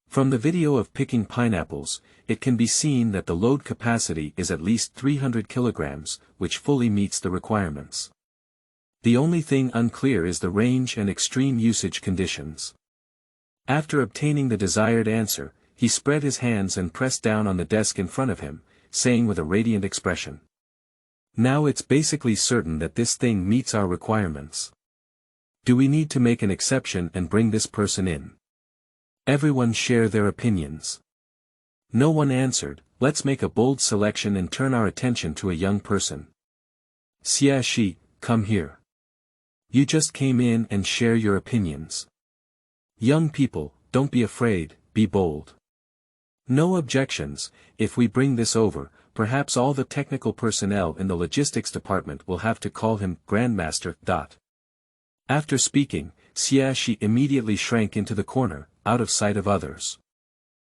From the video of picking pineapples, it can be seen that the load capacity is at least 300 kilograms, which fully meets the requirements. The only thing unclear is the range and extreme usage conditions. After obtaining the desired answer, he spread his hands and pressed down on the desk in front of him, saying with a radiant expression, "Now it's basically certain that this thing meets our requirements. Do we need to make an exception and bring this person in?" Everyone share their opinions. No one answered. Let's make a bold selection and turn our attention to a young person. Xia Shi, come here. You just came in and share your opinions. Young people, don't be afraid, be bold. No objections. If we bring this over, perhaps all the technical personnel in the logistics department will have to call him Grandmaster. After speaking, Xia Shi immediately shrank into the corner, out of sight of others.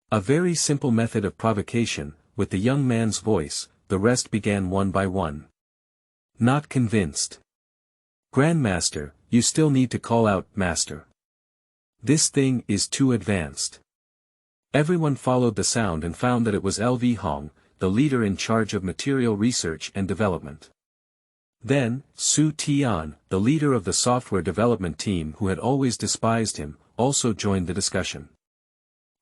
A very simple method of provocation. With the young man's voice, the rest began one by one. Not convinced. Grandmaster, you still need to call out, Master. This thing is too advanced. Everyone followed the sound and found that it was LV Hong, the leader in charge of material research and development. Then, Su Tian, the leader of the software development team who had always despised him, also joined the discussion.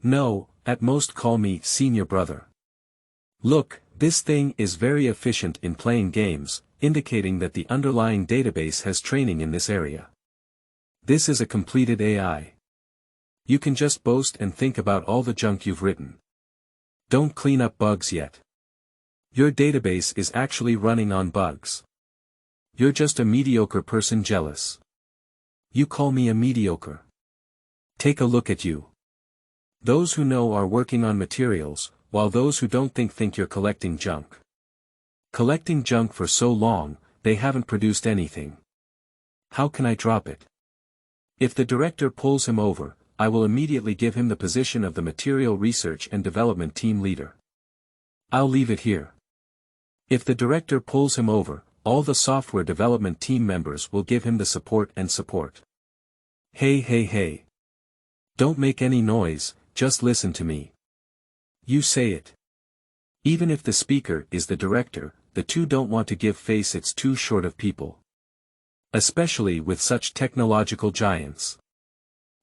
No, at most call me senior brother. Look, this thing is very efficient in playing games, indicating that the underlying database has training in this area. This is a completed AI. You can just boast and think about all the junk you've written. Don't clean up bugs yet. Your database is actually running on bugs. You're just a mediocre person jealous. You call me a mediocre. Take a look at you. Those who know are working on materials, while those who don't think you're collecting junk. Collecting junk for so long, they haven't produced anything. How can I drop it? If the director pulls him over, I will immediately give him the position of the material research and development team leader. I'll leave it here. If the director pulls him over, all the software development team members will give him the support and support. Hey hey hey. Don't make any noise, just listen to me. You say it. Even if the speaker is the director, the two don't want to give face, it's too short of people. Especially with such technological giants.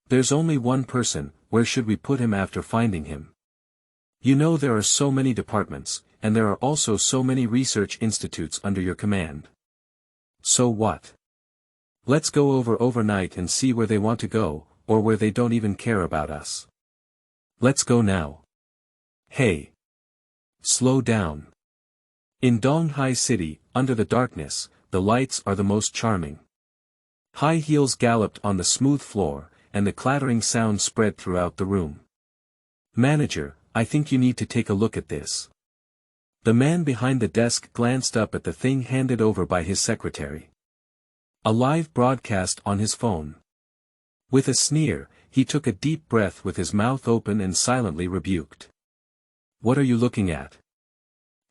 There's only one person, where should we put him after finding him? You know there are so many departments, and there are also so many research institutes under your command. So what? Let's go over overnight and see where they want to go, or where they don't even care about us. Let's go now. Hey. Slow down. In Donghai City, under the darkness, the lights are the most charming. High heels galloped on the smooth floor, and the clattering sound spread throughout the room. Manager, I think you need to take a look at this. The man behind the desk glanced up at the thing handed over by his secretary. A live broadcast on his phone. With a sneer, he took a deep breath with his mouth open and silently rebuked. What are you looking at?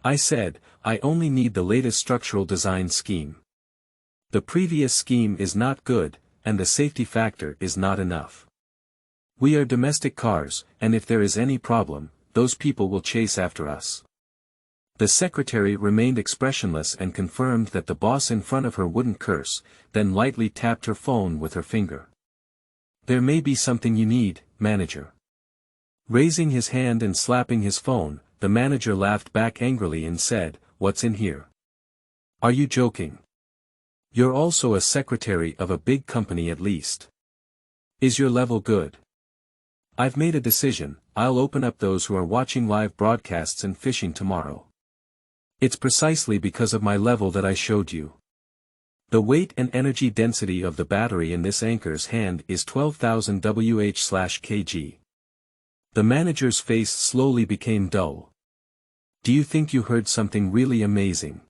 I said, I only need the latest structural design scheme. The previous scheme is not good, and the safety factor is not enough. We are domestic cars, and if there is any problem, those people will chase after us. The secretary remained expressionless and confirmed that the boss in front of her wouldn't curse, then lightly tapped her phone with her finger. There may be something you need, manager. Raising his hand and slapping his phone, the manager laughed back angrily and said, What's in here? Are you joking? You're also a secretary of a big company at least. Is your level good? I've made a decision, I'll open up those who are watching live broadcasts and fishing tomorrow. It's precisely because of my level that I showed you. The weight and energy density of the battery in this anchor's hand is 12,000 Wh/kg. The manager's face slowly became dull. Do you think you heard something really amazing?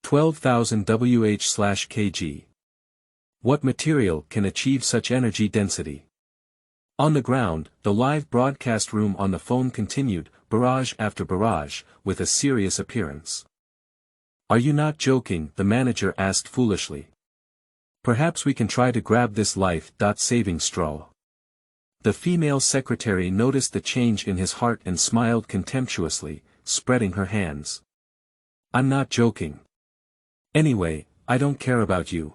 12,000 Wh/kg. What material can achieve such energy density? On the ground, the live broadcast room on the phone continued, barrage after barrage, with a serious appearance. Are you not joking? The manager asked foolishly. Perhaps we can try to grab this life-saving straw. The female secretary noticed the change in his heart and smiled contemptuously, spreading her hands. I'm not joking. Anyway, I don't care about you.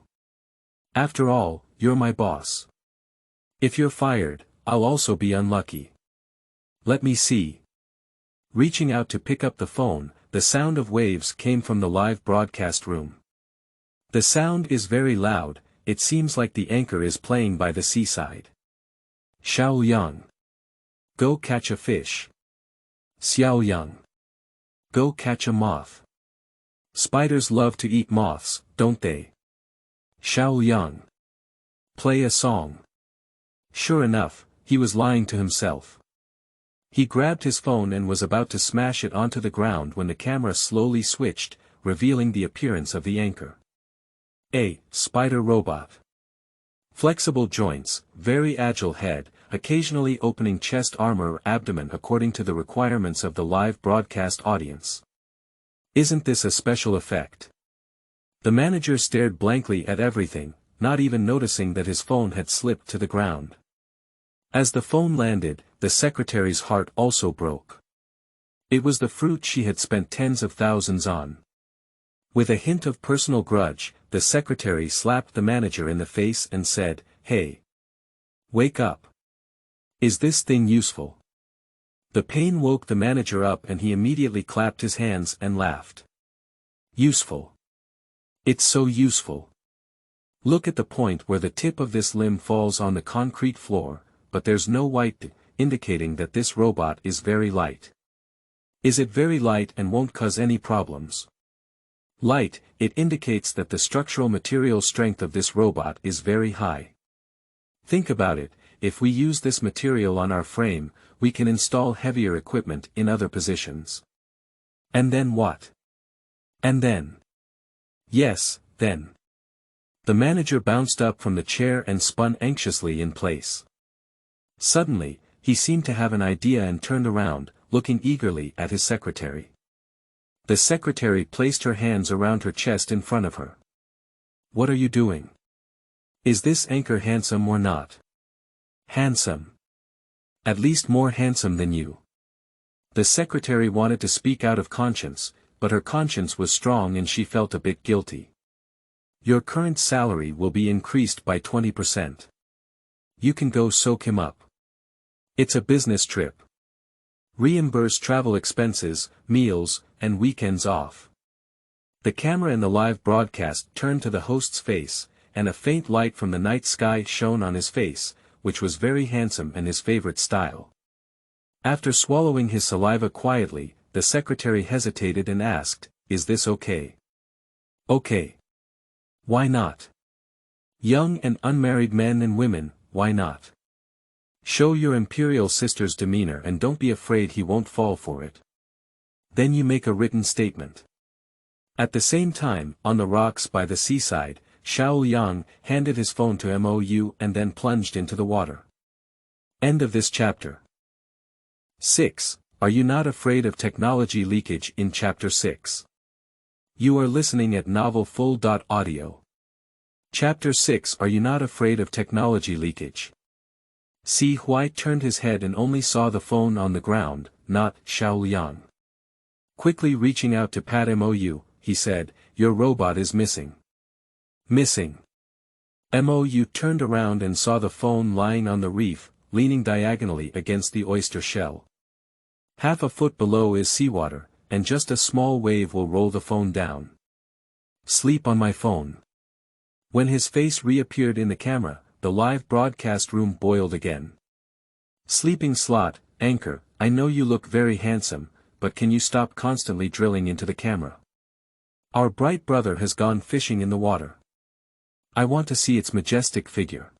After all, you're my boss. If you're fired, I'll also be unlucky. Let me see. Reaching out to pick up the phone, the sound of waves came from the live broadcast room. The sound is very loud, it seems like the anchor is playing by the seaside. Xiaoyang. Go catch a fish. Xiaoyang. Go catch a moth. Spiders love to eat moths, don't they? Xiaoyang. Play a song. Sure enough, he was lying to himself. He grabbed his phone and was about to smash it onto the ground when the camera slowly switched, revealing the appearance of the anchor. A spider robot. Flexible joints, very agile head, occasionally opening chest armor or abdomen according to the requirements of the live broadcast audience. Isn't this a special effect? The manager stared blankly at everything, not even noticing that his phone had slipped to the ground. As the phone landed, the secretary's heart also broke. It was the fruit she had spent tens of thousands on. With a hint of personal grudge, the secretary slapped the manager in the face and said, Hey! Wake up! Is this thing useful? The pain woke the manager up and he immediately clapped his hands and laughed. Useful. It's so useful. Look at the point where the tip of this limb falls on the concrete floor, but there's no white, indicating that this robot is very light. Is it very light and won't cause any problems? Light, it indicates that the structural material strength of this robot is very high. Think about it, if we use this material on our frame, we can install heavier equipment in other positions. And then what? And then? Yes, then. The manager bounced up from the chair and spun anxiously in place. Suddenly, he seemed to have an idea and turned around, looking eagerly at his secretary. The secretary placed her hands around her chest in front of her. What are you doing? Is this anchor handsome or not? Handsome. At least more handsome than you. The secretary wanted to speak out of conscience, but her conscience was strong and she felt a bit guilty. Your current salary will be increased by 20%. You can go soak him up. It's a business trip. Reimburse travel expenses, meals, and weekends off. The camera in the live broadcast turned to the host's face, and a faint light from the night sky shone on his face, which was very handsome and his favorite style. After swallowing his saliva quietly, the secretary hesitated and asked, Is this okay? Okay. Why not? Young and unmarried men and women, why not? Show your imperial sister's demeanor and don't be afraid he won't fall for it. Then you make a written statement. At the same time, on the rocks by the seaside, Xiao Yang handed his phone to Mou and then plunged into the water. End of this chapter. 6. are you not afraid of technology leakage in Chapter 6? You are listening at novelfull.audio. Chapter 6 Are you not afraid of technology leakage? Si Hui turned his head and only saw the phone on the ground, not Xiao Liang. Quickly reaching out to pat Mou, he said, "Your robot is missing." Missing. Mou turned around and saw the phone lying on the reef, leaning diagonally against the oyster shell. Half a foot below is seawater, and just a small wave will roll the phone down. Sleep on my phone. When his face reappeared in the camera, the live broadcast room boiled again. Sleeping slot, anchor, I know you look very handsome, but can you stop constantly drilling into the camera? Our bright brother has gone fishing in the water. I want to see its majestic figure.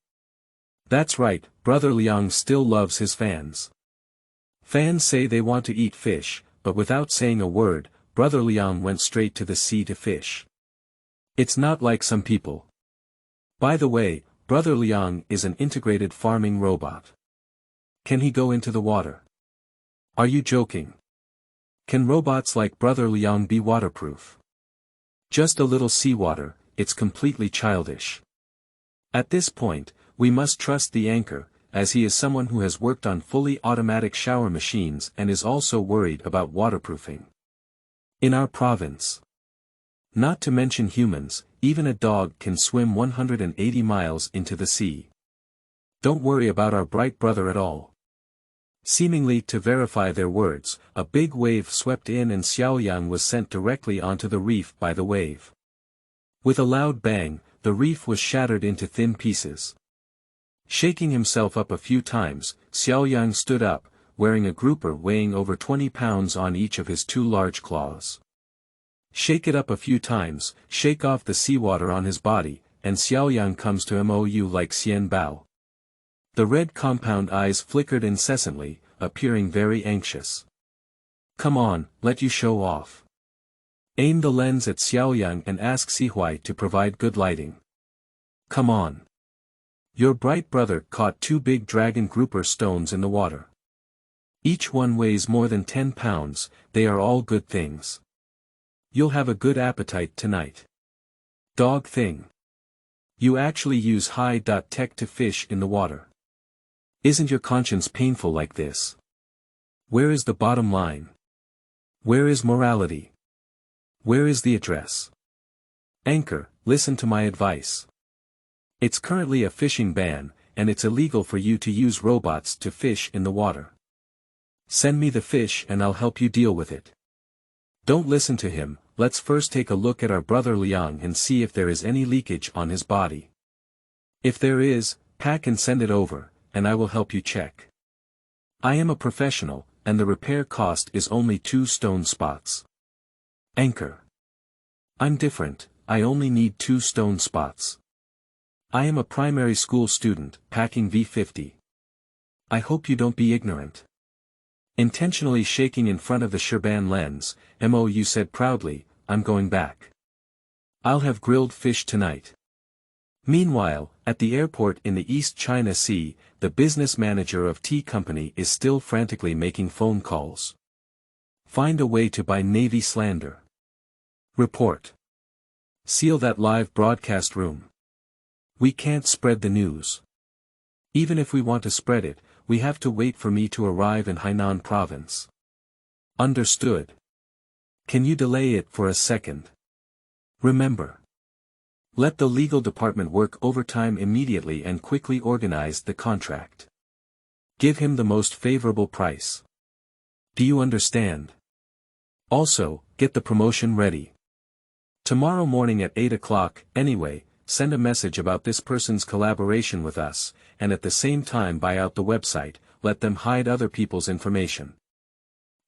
That's right, Brother Liang still loves his fans. Fans say they want to eat fish, but without saying a word, Brother Liang went straight to the sea to fish. It's not like some people. By the way, Brother Liang is an integrated farming robot. Can he go into the water? Are you joking? Can robots like Brother Liang be waterproof? Just a little seawater, it's completely childish. At this point, we must trust the anchor, as he is someone who has worked on fully automatic shower machines and is also worried about waterproofing. In our province. Not to mention humans, even a dog can swim 180 miles into the sea. Don't worry about our bright brother at all. Seemingly to verify their words, a big wave swept in and Xiaoyang was sent directly onto the reef by the wave. With a loud bang, the reef was shattered into thin pieces. Shaking himself up a few times, Xiaoyang stood up, wearing a grouper weighing over 20 pounds on each of his two large claws. Shake it up a few times, shake off the seawater on his body, and Xiaoyang comes to Mou like Xian Bao. The red compound eyes flickered incessantly, appearing very anxious. Come on, let you show off. Aim the lens at Xiaoyang and ask Sihui to provide good lighting. Come on. Your bright brother caught 2 big dragon grouper stones in the water. Each one weighs more than 10 pounds, they are all good things. You'll have a good appetite tonight. Dog thing. You actually use high-tech to fish in the water. Isn't your conscience painful like this? Where is the bottom line? Where is morality? Where is the address? Anchor, listen to my advice. It's currently a fishing ban, and it's illegal for you to use robots to fish in the water. Send me the fish and I'll help you deal with it. Don't listen to him, let's first take a look at our brother Liang and see if there is any leakage on his body. If there is, pack and send it over, and I will help you check. I am a professional, and the repair cost is only 2 stone spots. Anchor. I'm different, I only need 2 stone spots. I am a primary school student, packing V50. I hope you don't be ignorant. Intentionally shaking in front of the Sherban lens, Mou said proudly, I'm going back. I'll have grilled fish tonight. Meanwhile, at the airport in the East China Sea, the business manager of Tea Company is still frantically making phone calls. Find a way to buy Navy slander. Report. Seal that live broadcast room. We can't spread the news. Even if we want to spread it, we have to wait for me to arrive in Hainan province. Understood. Can you delay it for a second? Remember. Let the legal department work overtime immediately and quickly organize the contract. Give him the most favorable price. Do you understand? Also, get the promotion ready. Tomorrow morning at 8 o'clock, anyway, send a message about this person's collaboration with us, and at the same time buy out the website, let them hide other people's information.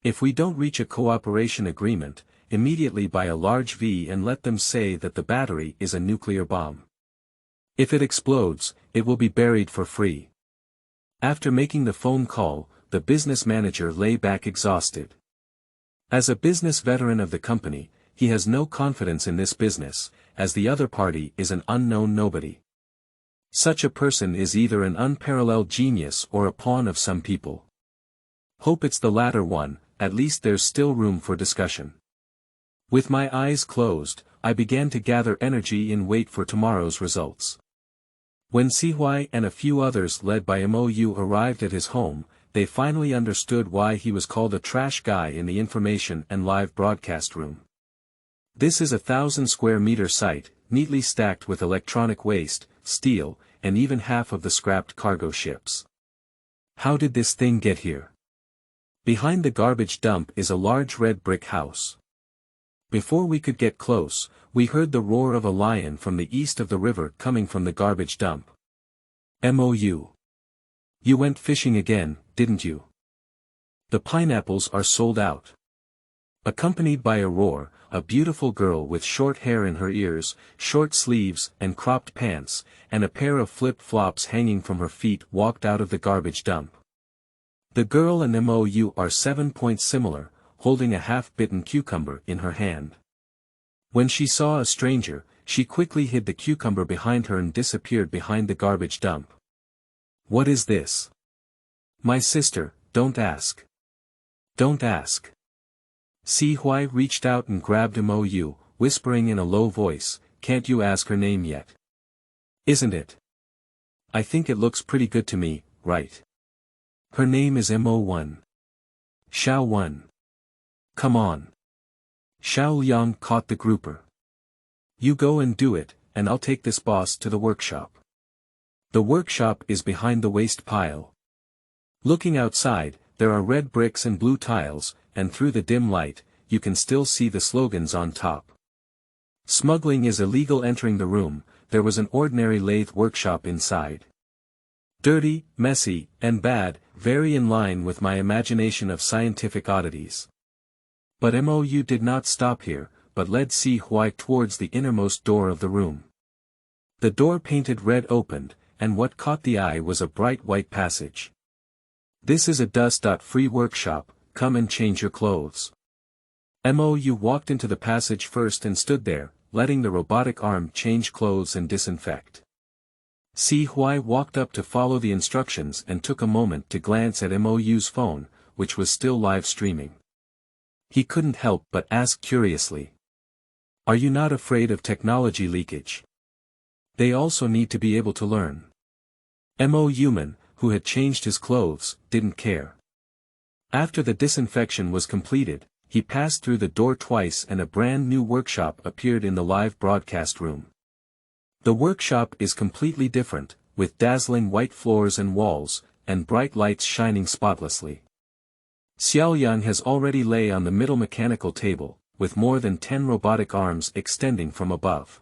If we don't reach a cooperation agreement, immediately buy a large V and let them say that the battery is a nuclear bomb. If it explodes, it will be buried for free. After making the phone call, the business manager lay back exhausted. As a business veteran of the company, he has no confidence in this business, as the other party is an unknown nobody. Such a person is either an unparalleled genius or a pawn of some people. Hope it's the latter one, at least there's still room for discussion. With my eyes closed, I began to gather energy and wait for tomorrow's results. When Sihuai and a few others led by MOU arrived at his home, they finally understood why he was called a trash guy in the information and live broadcast room. This is a 1,000-square-meter site, neatly stacked with electronic waste, steel, and even half of the scrapped cargo ships. How did this thing get here? Behind the garbage dump is a large red brick house. Before we could get close, we heard the roar of a lion from the east of the river coming from the garbage dump. MOU. You went fishing again, didn't you? The pineapples are sold out. Accompanied by a roar, a beautiful girl with short hair in her ears, short sleeves and cropped pants, and a pair of flip-flops hanging from her feet walked out of the garbage dump. The girl and MOU are 7 points similar, holding a half-bitten cucumber in her hand. When she saw a stranger, she quickly hid the cucumber behind her and disappeared behind the garbage dump. What is this? My sister, don't ask. Don't ask. Sihuai reached out and grabbed MOU, whispering in a low voice, can't you ask her name yet? Isn't it? I think it looks pretty good to me, right? Her name is Mo1. Xiao1. Come on. Xiao Liang caught the grouper. You go and do it, and I'll take this boss to the workshop. The workshop is behind the waste pile. Looking outside, there are red bricks and blue tiles, and through the dim light, you can still see the slogans on top. Smuggling is illegal. Entering the room, there was an ordinary lathe workshop inside. Dirty, messy, and bad, very in line with my imagination of scientific oddities. But MOU did not stop here, but led Sihuai towards the innermost door of the room. The door painted red opened, and what caught the eye was a bright white passage. This is a dust-free workshop, come and change your clothes. MOU walked into the passage first and stood there, letting the robotic arm change clothes and disinfect. Sihuai walked up to follow the instructions and took a moment to glance at MOU's phone, which was still live streaming. He couldn't help but ask curiously. Are you not afraid of technology leakage? They also need to be able to learn. MOU, who had changed his clothes, didn't care. After the disinfection was completed, he passed through the door twice and a brand new workshop appeared in the live broadcast room. The workshop is completely different, with dazzling white floors and walls, and bright lights shining spotlessly. Xiaoyang has already lay on the middle mechanical table, with more than 10 robotic arms extending from above.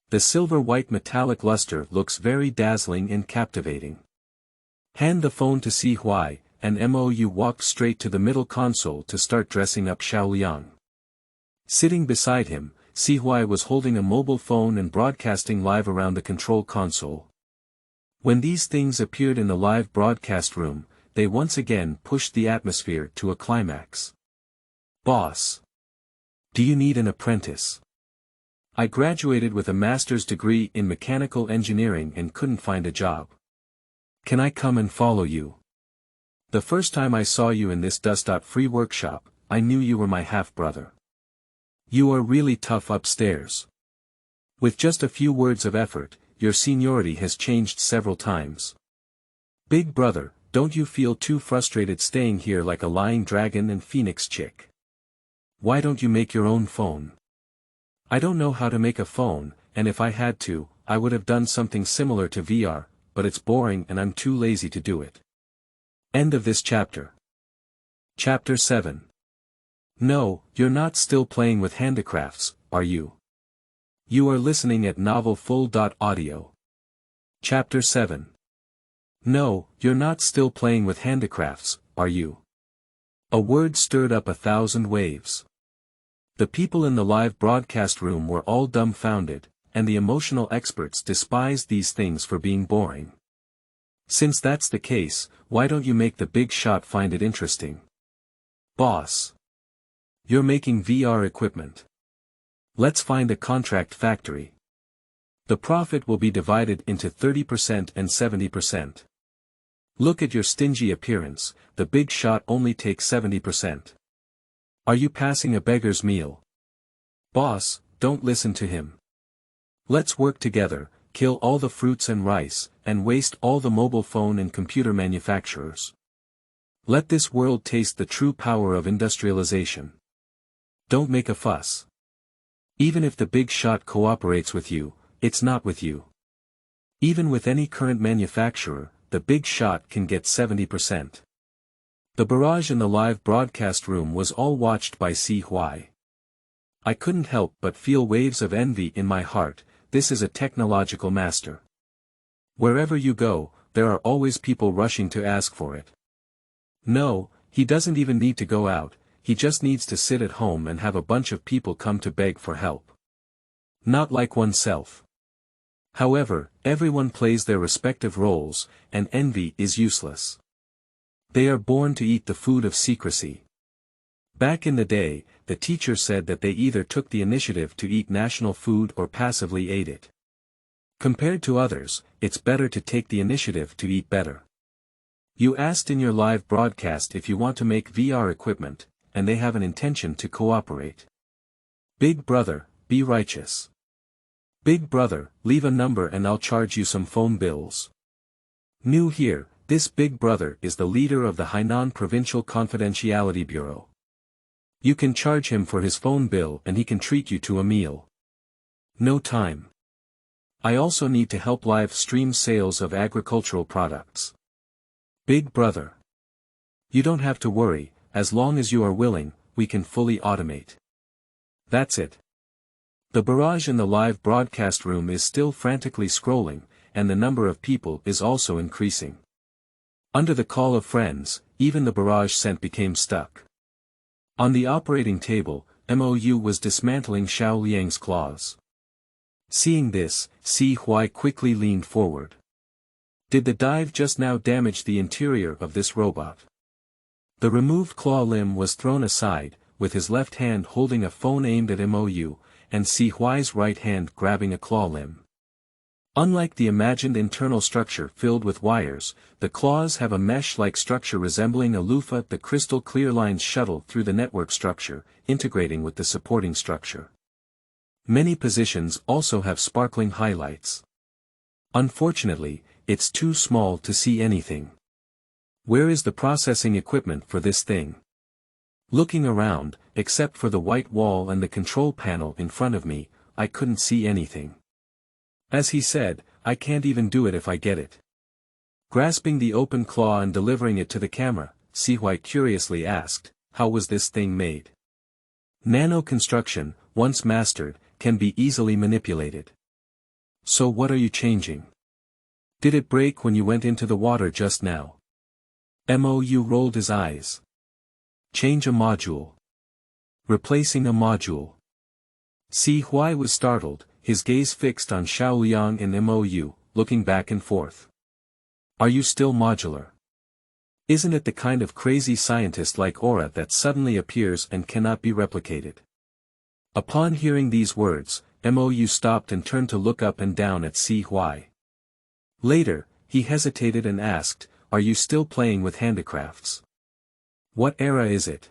The silver-white metallic luster looks very dazzling and captivating. Hand the phone to Sihuai, and MOU walked straight to the middle console to start dressing up Xiaoliang. Sitting beside him, Sihuai was holding a mobile phone and broadcasting live around the control console. When these things appeared in the live broadcast room, they once again pushed the atmosphere to a climax. Boss. Do you need an apprentice? I graduated with a master's degree in mechanical engineering and couldn't find a job. Can I come and follow you? The first time I saw you in this dust-free workshop, I knew you were my half-brother. You are really tough upstairs. With just a few words of effort, your seniority has changed several times. Big brother, don't you feel too frustrated staying here like a lying dragon and phoenix chick? Why don't you make your own phone? I don't know how to make a phone, and if I had to, I would have done something similar to VR, but it's boring and I'm too lazy to do it. End of this chapter. Chapter 7. No, you're not still playing with handicrafts, are you? You are listening at novelfull.audio. Chapter 7. No, you're not still playing with handicrafts, are you? A word stirred up 1,000 waves. The people in the live broadcast room were all dumbfounded, and the emotional experts despised these things for being boring. Since that's the case, why don't you make the big shot find it interesting? Boss. You're making VR equipment. Let's find a contract factory. The profit will be divided into 30% and 70%. Look at your stingy appearance, the big shot only takes 70%. Are you passing a beggar's meal? Boss, don't listen to him. Let's work together, kill all the fruits and rice, and waste all the mobile phone and computer manufacturers. Let this world taste the true power of industrialization. Don't make a fuss. Even if the big shot cooperates with you, it's not with you. Even with any current manufacturer, the big shot can get 70%. The barrage in the live broadcast room was all watched by CY. I couldn't help but feel waves of envy in my heart. This is a technological master. Wherever you go, there are always people rushing to ask for it. No, he doesn't even need to go out, he just needs to sit at home and have a bunch of people come to beg for help. Not like oneself. However, everyone plays their respective roles, and envy is useless. They are born to eat the food of secrecy. Back in the day, the teacher said that they either took the initiative to eat national food or passively ate it. Compared to others, it's better to take the initiative to eat better. You asked in your live broadcast if you want to make VR equipment, and they have an intention to cooperate. Big brother, be righteous. Big brother, leave a number and I'll charge you some phone bills. New here, this big brother is the leader of the Hainan Provincial Confidentiality Bureau. You can charge him for his phone bill and he can treat you to a meal. No time. I also need to help live stream sales of agricultural products. Big brother. You don't have to worry, as long as you are willing, we can fully automate. That's it. The barrage in the live broadcast room is still frantically scrolling, and the number of people is also increasing. Under the call of friends, even the barrage sent became stuck. On the operating table, MOU was dismantling Xiao Liang's claws. Seeing this, CY quickly leaned forward. Did the dive just now damage the interior of this robot? The removed claw limb was thrown aside, with his left hand holding a phone aimed at MOU, and CY's right hand grabbing a claw limb. Unlike the imagined internal structure filled with wires, the claws have a mesh-like structure resembling a loofah. The crystal clear lines shuttle through the network structure, integrating with the supporting structure. Many positions also have sparkling highlights. Unfortunately, it's too small to see anything. Where is the processing equipment for this thing? Looking around, except for the white wall and the control panel in front of me, I couldn't see anything. As he said, I can't even do it if I get it. Grasping the open claw and delivering it to the camera, CY curiously asked, how was this thing made? Nano construction, once mastered, can be easily manipulated. So what are you changing? Did it break when you went into the water just now? MOU rolled his eyes. Change a module. Replacing a module. CY was startled, his gaze fixed on Xiaoliang and MOU, looking back and forth. Are you still modular? Isn't it the kind of crazy scientist-like aura that suddenly appears and cannot be replicated? Upon hearing these words, MOU stopped and turned to look up and down at CY. Later, he hesitated and asked, are you still playing with handicrafts? What era is it?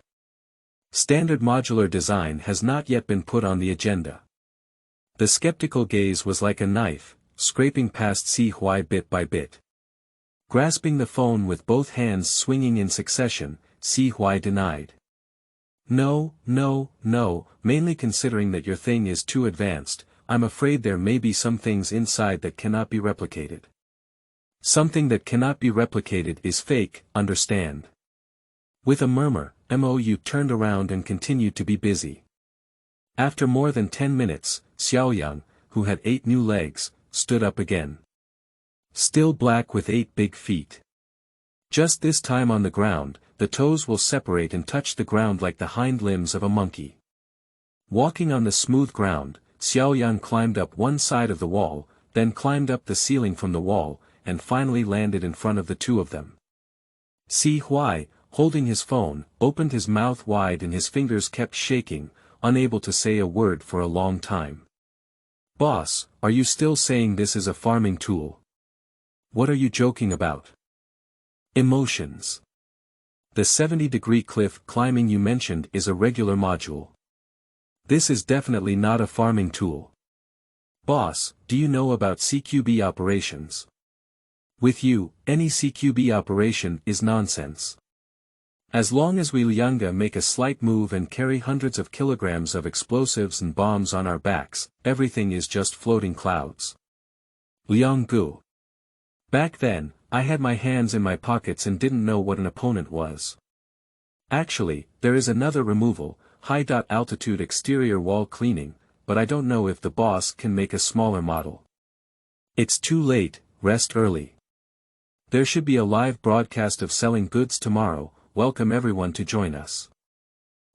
Standard modular design has not yet been put on the agenda. The skeptical gaze was like a knife, scraping past CY bit by bit. Grasping the phone with both hands swinging in succession, CY denied. No, mainly considering that your thing is too advanced, I'm afraid there may be some things inside that cannot be replicated. Something that cannot be replicated is fake, understand? With a murmur, MOU turned around and continued to be busy. After more than 10 minutes, Xiaoyang, who had 8 new legs, stood up again. Still black with 8 big feet. Just this time on the ground, the toes will separate and touch the ground like the hind limbs of a monkey. Walking on the smooth ground, Xiaoyang climbed up one side of the wall, then climbed up the ceiling from the wall, and finally landed in front of the two of them. CY, holding his phone, opened his mouth wide and his fingers kept shaking, unable to say a word for a long time. Boss, are you still saying this is a farming tool? What are you joking about? Emotions. The 70-degree cliff climbing you mentioned is a regular module. This is definitely not a farming tool. Boss, do you know about CQB operations? With you, any CQB operation is nonsense. As long as we Lianga make a slight move and carry hundreds of kilograms of explosives and bombs on our backs, everything is just floating clouds. Liang-gu. Back then, I had my hands in my pockets and didn't know what an opponent was. Actually, there is another removal, high-altitude exterior wall cleaning, but I don't know if the boss can make a smaller model. It's too late, rest early. There should be a live broadcast of selling goods tomorrow. Welcome everyone to join us.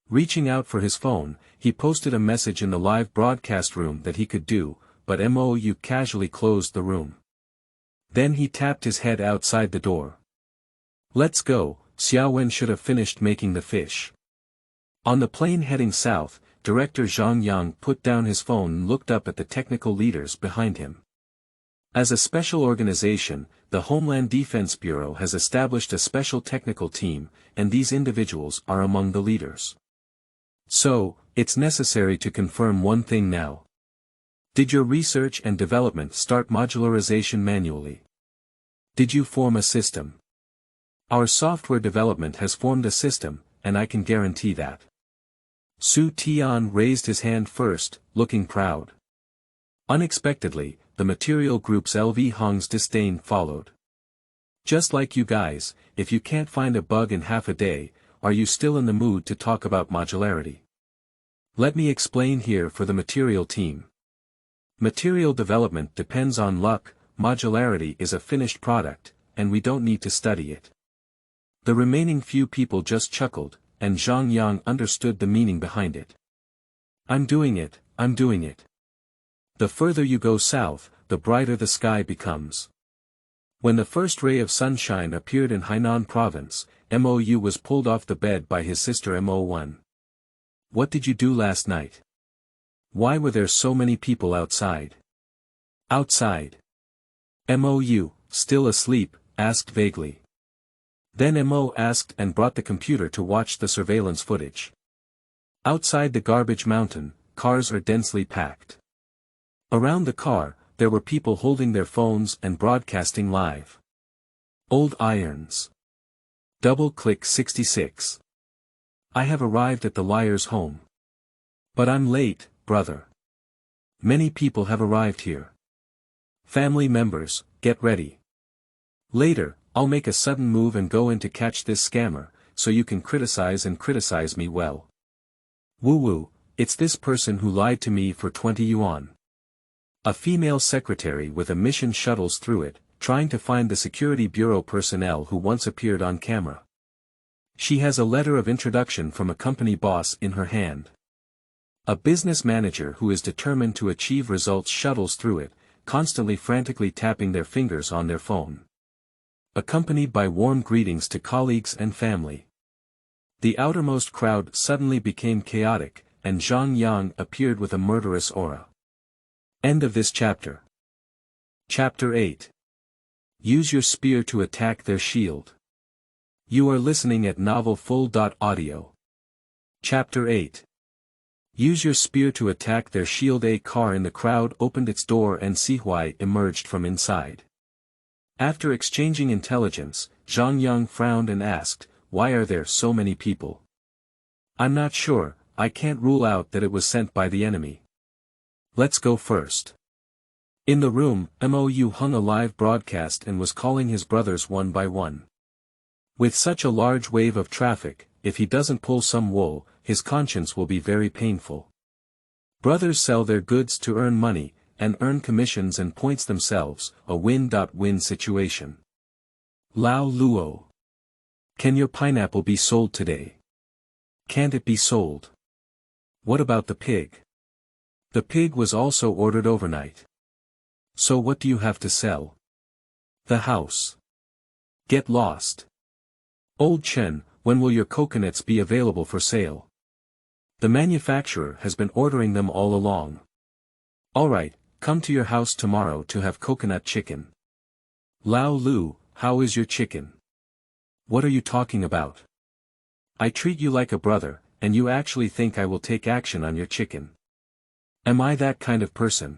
Reaching out for his phone, he posted a message in the live broadcast room that he could do, but Mou casually closed the room. Then he tapped his head outside the door. Let's go, Xiaowen should have finished making the fish. On the plane heading south, Director Zhang Yang put down his phone and looked up at the technical leaders behind him. As a special organization, the Homeland Defense Bureau has established a special technical team, and these individuals are among the leaders. So, it's necessary to confirm one thing now. Did your research and development start modularization manually? Did you form a system? Our software development has formed a system, and I can guarantee that. Su Tian raised his hand first, looking proud. Unexpectedly, the material group's LV Hong's disdain followed. Just like you guys, if you can't find a bug in half a day, are you still in the mood to talk about modularity? Let me explain here for the material team. Material development depends on luck, modularity is a finished product, and we don't need to study it. The remaining few people just chuckled, and Zhang Yang understood the meaning behind it. I'm doing it, I'm doing it. The further you go south, the brighter the sky becomes. When the first ray of sunshine appeared in Hainan province, Mou was pulled off the bed by his sister Mo1. What did you do last night? Why were there so many people outside? Outside. Mou, still asleep, asked vaguely. Then Mo asked and brought the computer to watch the surveillance footage. Outside the garbage mountain, cars are densely packed. Around the car, there were people holding their phones and broadcasting live. Old irons. Double-click 66. I have arrived at the liar's home. But I'm late, brother. Many people have arrived here. Family members, get ready. Later, I'll make a sudden move and go in to catch this scammer, so you can criticize me well. Woo-woo, it's this person who lied to me for 20 yuan. A female secretary with a mission shuttles through it, trying to find the security bureau personnel who once appeared on camera. She has a letter of introduction from a company boss in her hand. A business manager who is determined to achieve results shuttles through it, constantly frantically tapping their fingers on their phone. Accompanied by warm greetings to colleagues and family. The outermost crowd suddenly became chaotic, and Zhang Yang appeared with a murderous aura. End of this chapter. Chapter 8. Use your spear to attack their shield. You are listening at novelfull.audio. Chapter 8. Use your spear to attack their shield. A car in the crowd opened its door and Sihuai emerged from inside. After exchanging intelligence, Zhang Yang frowned and asked, why are there so many people? I'm not sure, I can't rule out that it was sent by the enemy. Let's go first. In the room, Mou hung a live broadcast and was calling his brothers one by one. With such a large wave of traffic, if he doesn't pull some wool, his conscience will be very painful. Brothers sell their goods to earn money, and earn commissions and points themselves, a win-win situation. Lao Luo. Can your pineapple be sold today? Can't it be sold? What about the pig? The pig was also ordered overnight. So what do you have to sell? The house. Get lost. Old Chen, when will your coconuts be available for sale? The manufacturer has been ordering them all along. Alright, come to your house tomorrow to have coconut chicken. Lao Lu, how is your chicken? What are you talking about? I treat you like a brother, and you actually think I will take action on your chicken. Am I that kind of person?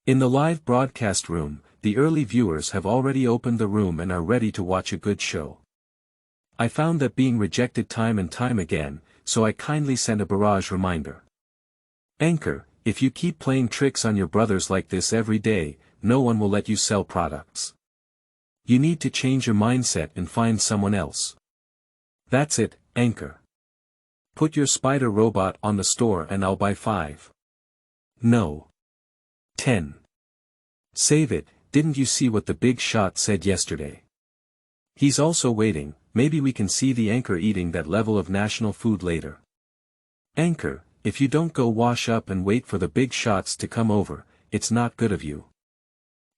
In the live broadcast room, the early viewers have already opened the room and are ready to watch a good show. I found that being rejected time and time again, so I kindly sent a barrage reminder. Anchor, if you keep playing tricks on your brothers like this every day, no one will let you sell products. You need to change your mindset and find someone else. That's it, Anchor. Put your spider robot on the store and I'll buy 5. No. 10. Save it, didn't you see what the big shot said yesterday? He's also waiting, maybe we can see the Anchor eating that level of national food later. Anchor, if you don't go wash up and wait for the big shots to come over, it's not good of you.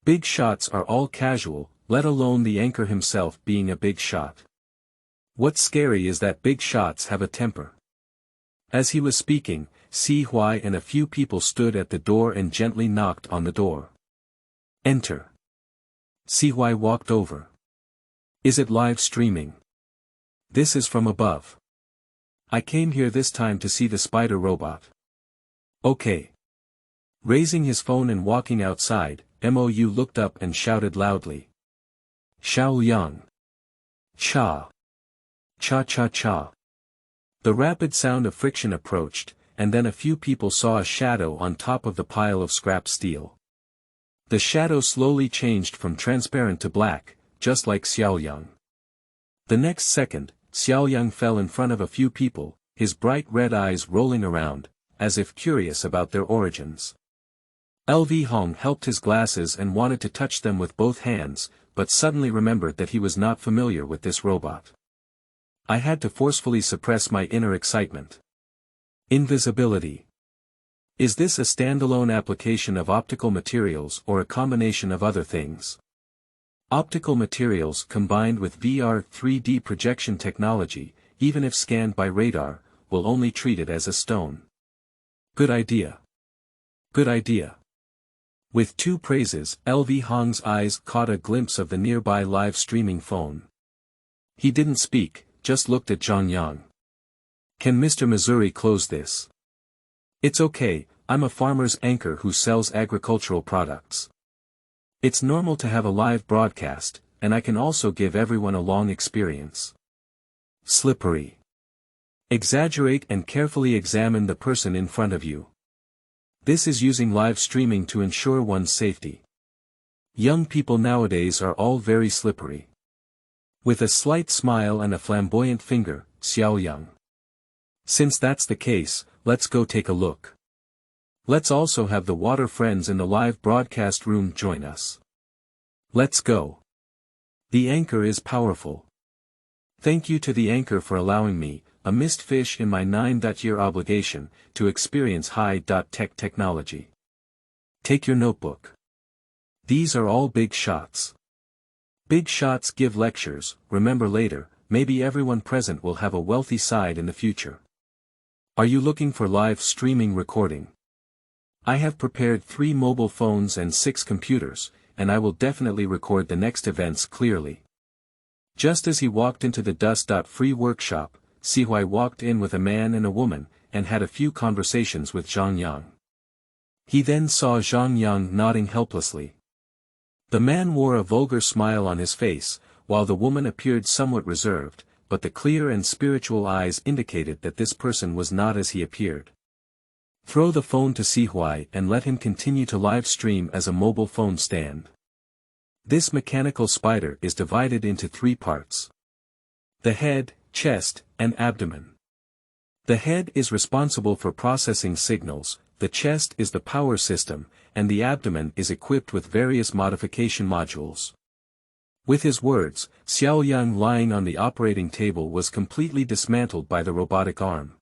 Big shots are all casual, let alone the Anchor himself being a big shot. What's scary is that big shots have a temper. As he was speaking, Si Hui and a few people stood at the door and gently knocked on the door. Enter. Si Hui walked over. Is it live streaming? This is from above. I came here this time to see the spider robot. Okay. Raising his phone and walking outside, Mou looked up and shouted loudly. Xiao Yang. Cha. Cha cha cha. The rapid sound of friction approached, and then a few people saw a shadow on top of the pile of scrap steel. The shadow slowly changed from transparent to black, just like Xiaoyang. The next second, Xiaoyang fell in front of a few people, his bright red eyes rolling around, as if curious about their origins. LV Hong helped his glasses and wanted to touch them with both hands, but suddenly remembered that he was not familiar with this robot. I had to forcefully suppress my inner excitement. Invisibility. Is this a standalone application of optical materials or a combination of other things? Optical materials combined with VR 3D projection technology, even if scanned by radar, will only treat it as a stone. Good idea. Good idea. With 2 praises, LV Hong's eyes caught a glimpse of the nearby live streaming phone. He didn't speak, just looked at Zhang Yang. Can Mr. Missouri close this? It's okay, I'm a farmer's anchor who sells agricultural products. It's normal to have a live broadcast, and I can also give everyone a long experience. Slippery. Exaggerate and carefully examine the person in front of you. This is using live streaming to ensure one's safety. Young people nowadays are all very slippery. With a slight smile and a flamboyant finger, Xiaoyang. Since that's the case, let's go take a look. Let's also have the water friends in the live broadcast room join us. Let's go. The Anchor is powerful. Thank you to the Anchor for allowing me, a missed fish in my 9-year obligation, to experience high-tech technology. Take your notebook. These are all big shots. Big shots give lectures, remember later, maybe everyone present will have a wealthy side in the future. Are you looking for live streaming recording? I have prepared 3 mobile phones and 6 computers, and I will definitely record the next events clearly. Just as he walked into the dust.free workshop, Si Hui walked in with a man and a woman, and had a few conversations with Zhang Yang. He then saw Zhang Yang nodding helplessly. The man wore a vulgar smile on his face, while the woman appeared somewhat reserved, but the clear and spiritual eyes indicated that this person was not as he appeared. Throw the phone to Si Hui and let him continue to live stream as a mobile phone stand. This mechanical spider is divided into 3 parts. The head, chest, and abdomen. The head is responsible for processing signals, the chest is the power system, and the abdomen is equipped with various modification modules. With his words, Xiaoyang lying on the operating table was completely dismantled by the robotic arm.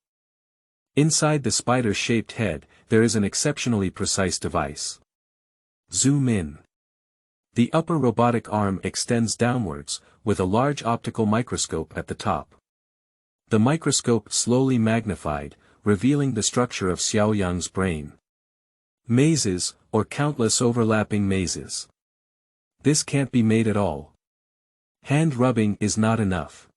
Inside the spider-shaped head, there is an exceptionally precise device. Zoom in. The upper robotic arm extends downwards, with a large optical microscope at the top. The microscope slowly magnified, revealing the structure of Xiaoyang's brain. Mazes, or countless overlapping mazes. This can't be made at all. Hand rubbing is not enough.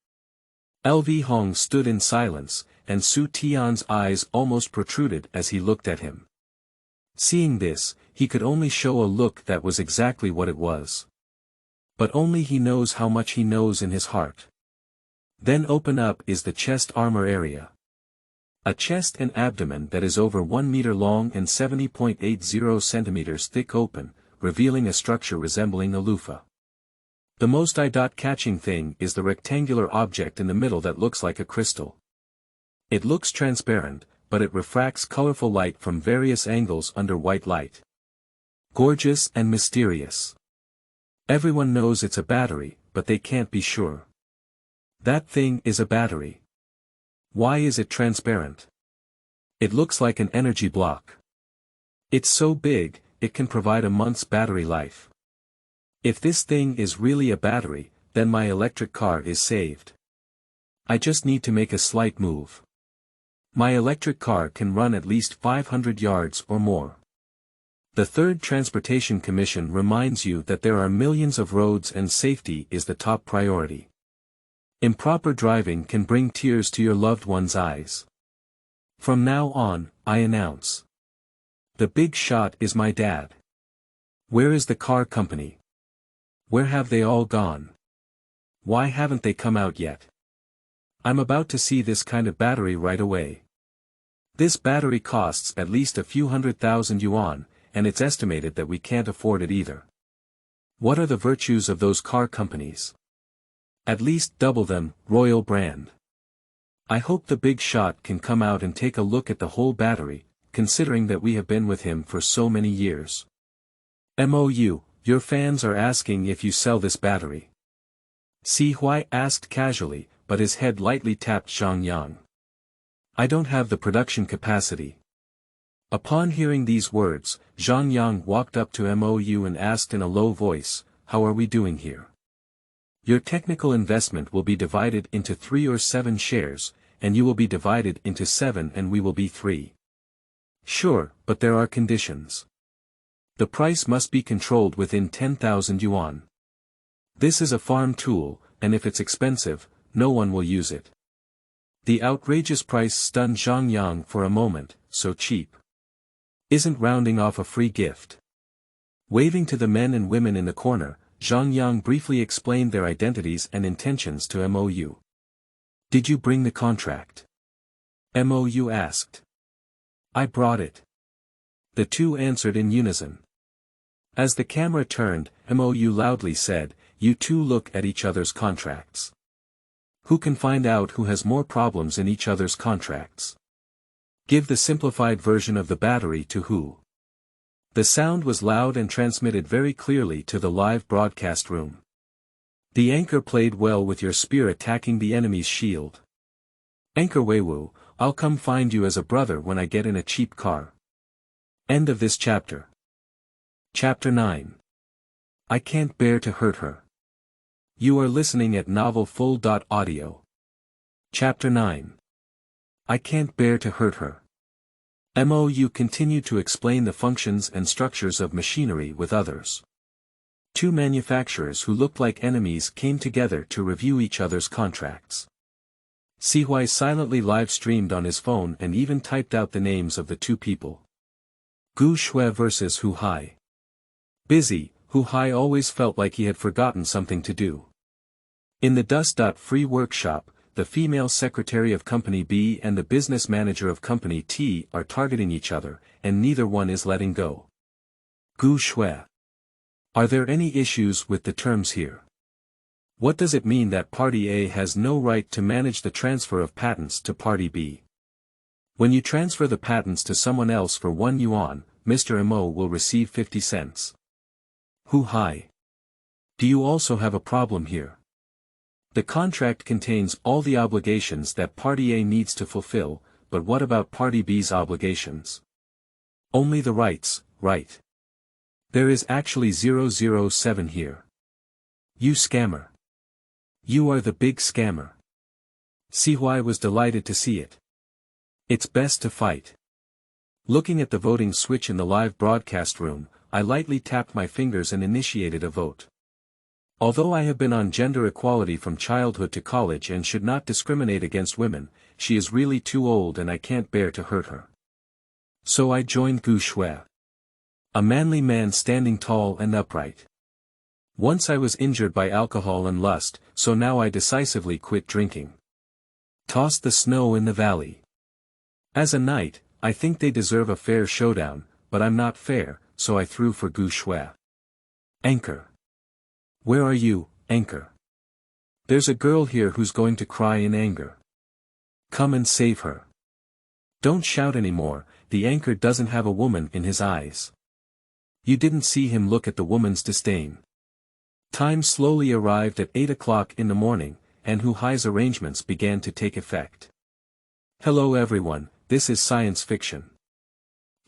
LV Hong stood in silence, and Su Tian's eyes almost protruded as he looked at him. Seeing this, he could only show a look that was exactly what it was. But only he knows how much he knows in his heart. Then open up is the chest armor area. A chest and abdomen that is over 1 meter long and 70.80 centimeters thick open, revealing a structure resembling a loofah. The most eye-catching thing is the rectangular object in the middle that looks like a crystal. It looks transparent, but it refracts colorful light from various angles under white light. Gorgeous and mysterious. Everyone knows it's a battery, but they can't be sure. That thing is a battery. Why is it transparent? It looks like an energy block. It's so big, it can provide a month's battery life. If this thing is really a battery, then my electric car is saved. I just need to make a slight move. My electric car can run at least 500 yards or more. The Third Transportation Commission reminds you that there are millions of roads and safety is the top priority. Improper driving can bring tears to your loved one's eyes. From now on, I announce. The big shot is my dad. Where is the car company? Where have they all gone? Why haven't they come out yet? I'm about to see this kind of battery right away. This battery costs at least a few 100,000 yuan, and it's estimated that we can't afford it either. What are the virtues of those car companies? At least double them, Royal brand. I hope the big shot can come out and take a look at the whole battery, considering that we have been with him for so many years. MOU, your fans are asking if you sell this battery. Si Hui asked casually, but his head lightly tapped Zhang Yang. I don't have the production capacity. Upon hearing these words, Zhang Yang walked up to MOU and asked in a low voice, how are we doing here? Your technical investment will be divided into 3 or 7 shares, and you will be divided into 7 and we will be 3. Sure, but there are conditions. The price must be controlled within 10,000 yuan. This is a farm tool, and if it's expensive, no one will use it. The outrageous price stunned Zhang Yang for a moment, so cheap. Isn't rounding off a free gift? Waving to the men and women in the corner, Zhang Yang briefly explained their identities and intentions to MOU. Did you bring the contract? MOU asked. I brought it. The two answered in unison. As the camera turned, MOU loudly said, you two look at each other's contracts. Who can find out who has more problems in each other's contracts? Give the simplified version of the battery to who? The sound was loud and transmitted very clearly to the live broadcast room. The anchor played well with your spear attacking the enemy's shield. Anchor Weiwu, I'll come find you as a brother when I get in a cheap car. End of this chapter. Chapter 9. I can't bear to hurt her. You are listening at novelfull.audio. Chapter 9. I can't bear to hurt her. MOU continued to explain the functions and structures of machinery with others. Two manufacturers who looked like enemies came together to review each other's contracts. Si Hui silently live-streamed on his phone and even typed out the names of the two people. Gu Shui versus Hu Hai. Busy, Hu Hai always felt like he had forgotten something to do. In the Dust.Free workshop, the female secretary of Company B and the business manager of Company T are targeting each other, and neither one is letting go. Gu Shui. Are there any issues with the terms here? What does it mean that Party A has no right to manage the transfer of patents to Party B? When you transfer the patents to someone else for 1 yuan, Mr. Mo will receive 50 cents. Hu Hai. Do you also have a problem here? The contract contains all the obligations that Party A needs to fulfill, but what about Party B's obligations? Only the rights, right? There is actually 007 here. You scammer. You are the big scammer. Si Hui was delighted to see it. It's best to fight. Looking at the voting switch in the live broadcast room, I lightly tapped my fingers and initiated a vote. Although I have been on gender equality from childhood to college and should not discriminate against women, she is really too old and I can't bear to hurt her. So I joined Gu Shui. A manly man standing tall and upright. Once I was injured by alcohol and lust, so now I decisively quit drinking. Tossed the snow in the valley. As a knight, I think they deserve a fair showdown, but I'm not fair, so I threw for Gu Shui. Anchor. Where are you, Anchor? There's a girl here who's going to cry in anger. Come and save her. Don't shout anymore, the anchor doesn't have a woman in his eyes. You didn't see him look at the woman's disdain. Time slowly arrived at 8 o'clock in the morning, and Hu Hai's arrangements began to take effect. Hello everyone, this is science fiction.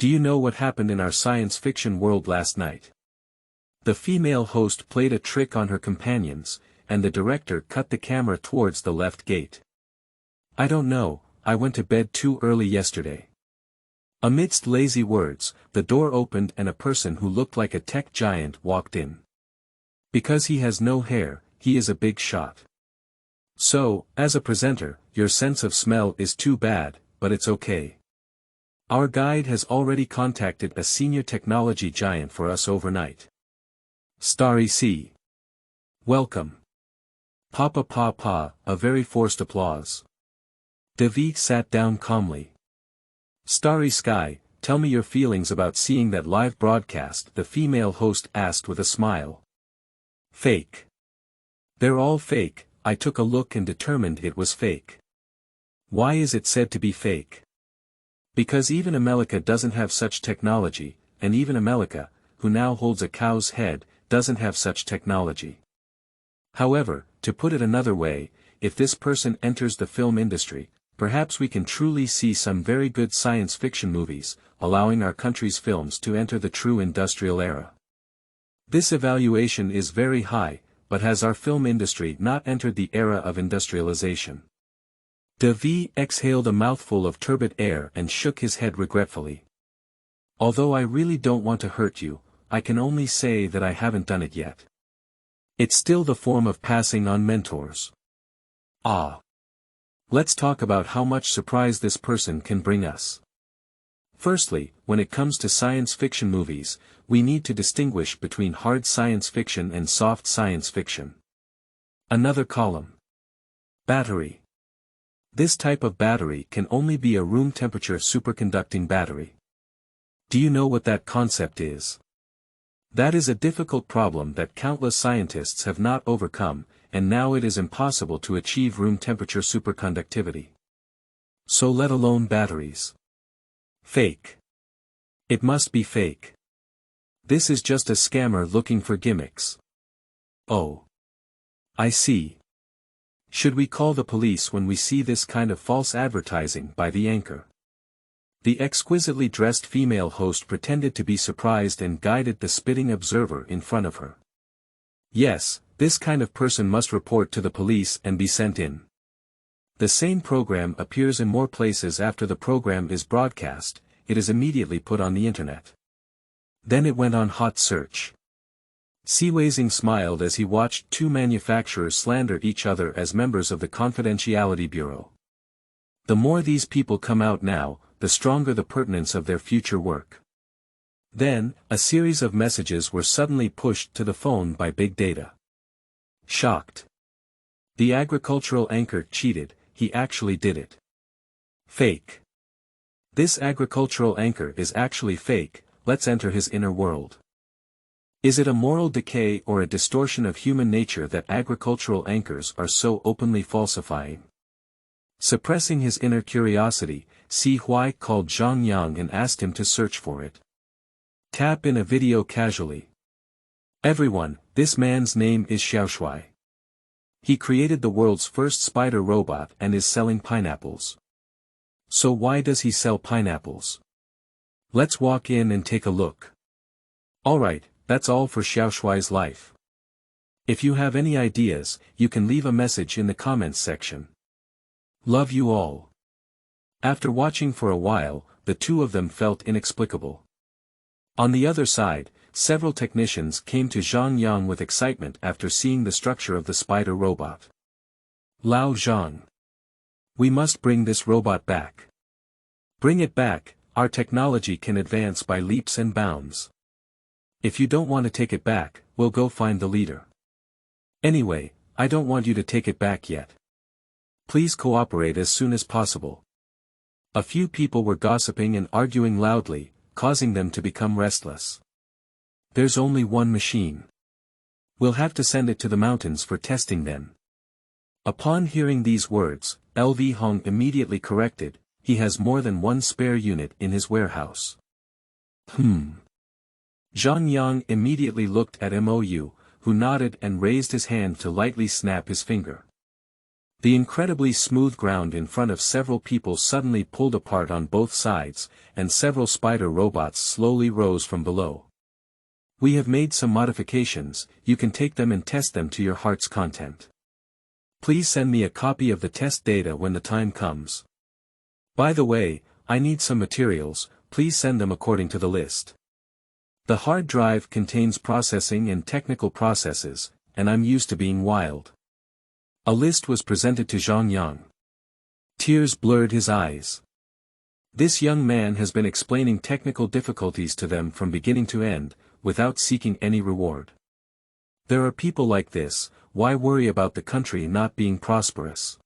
Do you know what happened in our science fiction world last night? The female host played a trick on her companions, and the director cut the camera towards the left gate. I don't know, I went to bed too early yesterday. Amidst lazy words, the door opened and a person who looked like a tech giant walked in. Because he has no hair, he is a big shot. So, as a presenter, your sense of smell is too bad, but it's okay. Our guide has already contacted a senior technology giant for us overnight. Starry C. Welcome. Papa pa pa, a very forced applause. Devi sat down calmly. Starry Sky, tell me your feelings about seeing that live broadcast, the female host asked with a smile. Fake. They're all fake, I took a look and determined it was fake. Why is it said to be fake? Because even America doesn't have such technology, and even America, who now holds a cow's head, doesn't have such technology. However, to put it another way, if this person enters the film industry, perhaps we can truly see some very good science fiction movies, allowing our country's films to enter the true industrial era. This evaluation is very high, but has our film industry not entered the era of industrialization? Devi exhaled a mouthful of turbid air and shook his head regretfully. Although I really don't want to hurt you, I can only say that I haven't done it yet. It's still the form of passing on mentors. Ah. Let's talk about how much surprise this person can bring us. Firstly, when it comes to science fiction movies, we need to distinguish between hard science fiction and soft science fiction. Another column. Battery. This type of battery can only be a room temperature superconducting battery. Do you know what that concept is? That is a difficult problem that countless scientists have not overcome, and now it is impossible to achieve room temperature superconductivity. So let alone batteries. Fake. It must be fake. This is just a scammer looking for gimmicks. Oh. I see. Should we call the police when we see this kind of false advertising by the anchor? The exquisitely dressed female host pretended to be surprised and guided the spitting observer in front of her. Yes, this kind of person must report to the police and be sent in. The same program appears in more places after the program is broadcast, it is immediately put on the internet. Then it went on hot search. Siwazing smiled as he watched two manufacturers slander each other as members of the Confidentiality Bureau. The more these people come out now, the stronger the pertinence of their future work. Then, a series of messages were suddenly pushed to the phone by big data. Shocked. The agricultural anchor cheated, he actually did it. Fake. This agricultural anchor is actually fake, let's enter his inner world. Is it a moral decay or a distortion of human nature that agricultural anchors are so openly falsifying? Suppressing his inner curiosity, Si Hui called Zhang Yang and asked him to search for it. Tap in a video casually. Everyone, this man's name is Xiaoshui. He created the world's first spider robot and is selling pineapples. So why does he sell pineapples? Let's walk in and take a look. Alright, that's all for Xiaoshui's life. If you have any ideas, you can leave a message in the comments section. Love you all. After watching for a while, the two of them felt inexplicable. On the other side, several technicians came to Zhang Yang with excitement after seeing the structure of the spider robot. Lao Zhang. We must bring this robot back. Bring it back, our technology can advance by leaps and bounds. If you don't want to take it back, we'll go find the leader. Anyway, I don't want you to take it back yet. Please cooperate as soon as possible. A few people were gossiping and arguing loudly, causing them to become restless. There's only one machine. We'll have to send it to the mountains for testing then. Upon hearing these words, LV Hong immediately corrected, he has more than one spare unit in his warehouse. Zhang Yang immediately looked at Mou, who nodded and raised his hand to lightly snap his finger. The incredibly smooth ground in front of several people suddenly pulled apart on both sides, and several spider robots slowly rose from below. We have made some modifications, you can take them and test them to your heart's content. Please send me a copy of the test data when the time comes. By the way, I need some materials, please send them according to the list. The hard drive contains processing and technical processes, and I'm used to being wild. A list was presented to Zhang Yang. Tears blurred his eyes. This young man has been explaining technical difficulties to them from beginning to end, without seeking any reward. There are people like this, why worry about the country not being prosperous?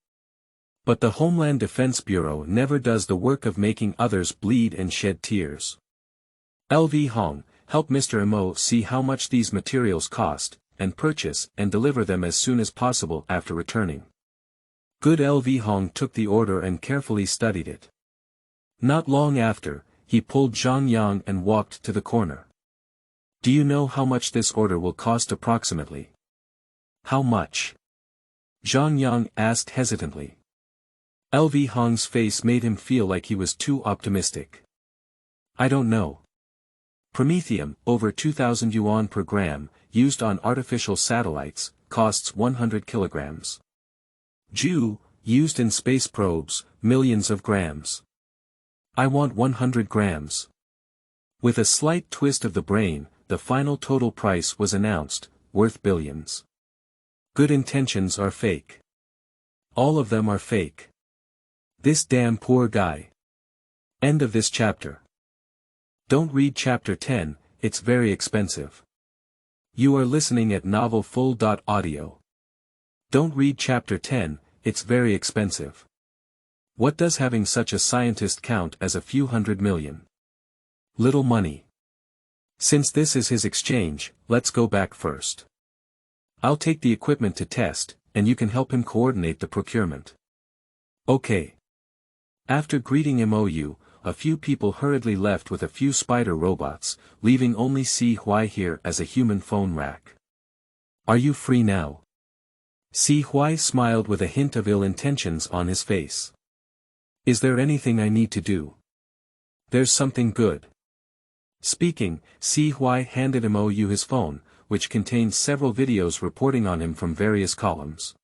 But the Homeland Defense Bureau never does the work of making others bleed and shed tears. LV Hong, help Mr. Mo see how much these materials cost, and purchase and deliver them as soon as possible after returning. Good LV Hong took the order and carefully studied it. Not long after, he pulled Zhang Yang and walked to the corner. Do you know how much this order will cost approximately? How much? Zhang Yang asked hesitantly. LV Hong's face made him feel like he was too optimistic. I don't know. Promethium, over 2,000 yuan per gram, used on artificial satellites, costs 100 kilograms. Ju, used in space probes, millions of grams. I want 100 grams. With a slight twist of the brain, the final total price was announced, worth billions. Good intentions are fake. All of them are fake. This damn poor guy. End of this chapter. Don't read chapter 10, it's very expensive. You are listening at novelfull.audio. Don't read chapter 10, it's very expensive. What does having such a scientist count as a few hundred million? Little money. Since this is his exchange, let's go back first. I'll take the equipment to test, and you can help him coordinate the procurement. Okay. After greeting Mou, a few people hurriedly left with a few spider robots, leaving only Si Hui here as a human phone rack. Are you free now? Si Hui smiled with a hint of ill intentions on his face. Is there anything I need to do? There's something good. Speaking, Si Hui handed Mou his phone, which contains several videos reporting on him from various columns.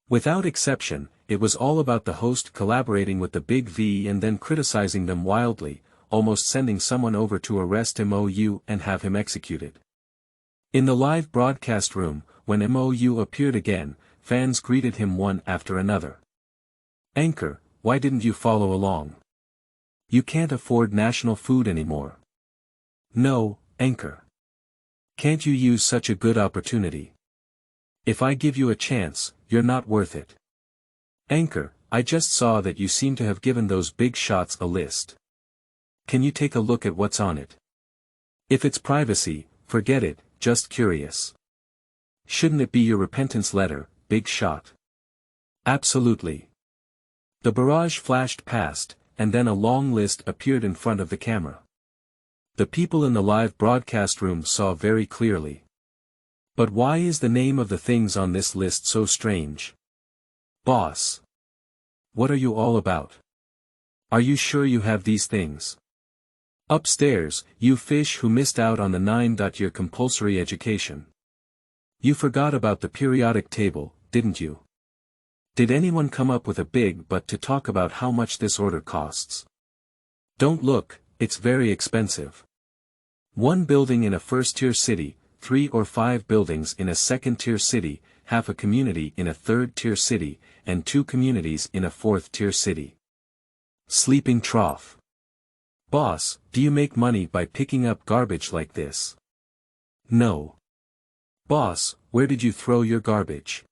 Without exception, it was all about the host collaborating with the Big V and then criticizing them wildly, almost sending someone over to arrest Mou and have him executed. In the live broadcast room, when Mou appeared again, fans greeted him one after another. Anchor, why didn't you follow along? You can't afford national food anymore. No, Anchor. Can't you use such a good opportunity? If I give you a chance, you're not worth it. Anchor, I just saw that you seem to have given those big shots a list. Can you take a look at what's on it? If it's privacy, forget it, just curious. Shouldn't it be your repentance letter, big shot? Absolutely. The barrage flashed past, and then a long list appeared in front of the camera. The people in the live broadcast room saw very clearly. But why is the name of the things on this list so strange? Boss. What are you all about? Are you sure you have these things? Upstairs, you fish who missed out on the 9-year compulsory education. You forgot about the periodic table, didn't you? Did anyone come up with a big but to talk about how much this order costs? Don't look, it's very expensive. 1 building in a first-tier city, 3 or 5 buildings in a second-tier city, half a community in a third-tier city, and 2 communities in a fourth-tier city. Sleeping trough. Boss, do you make money by picking up garbage like this? No. Boss, where did you throw your garbage?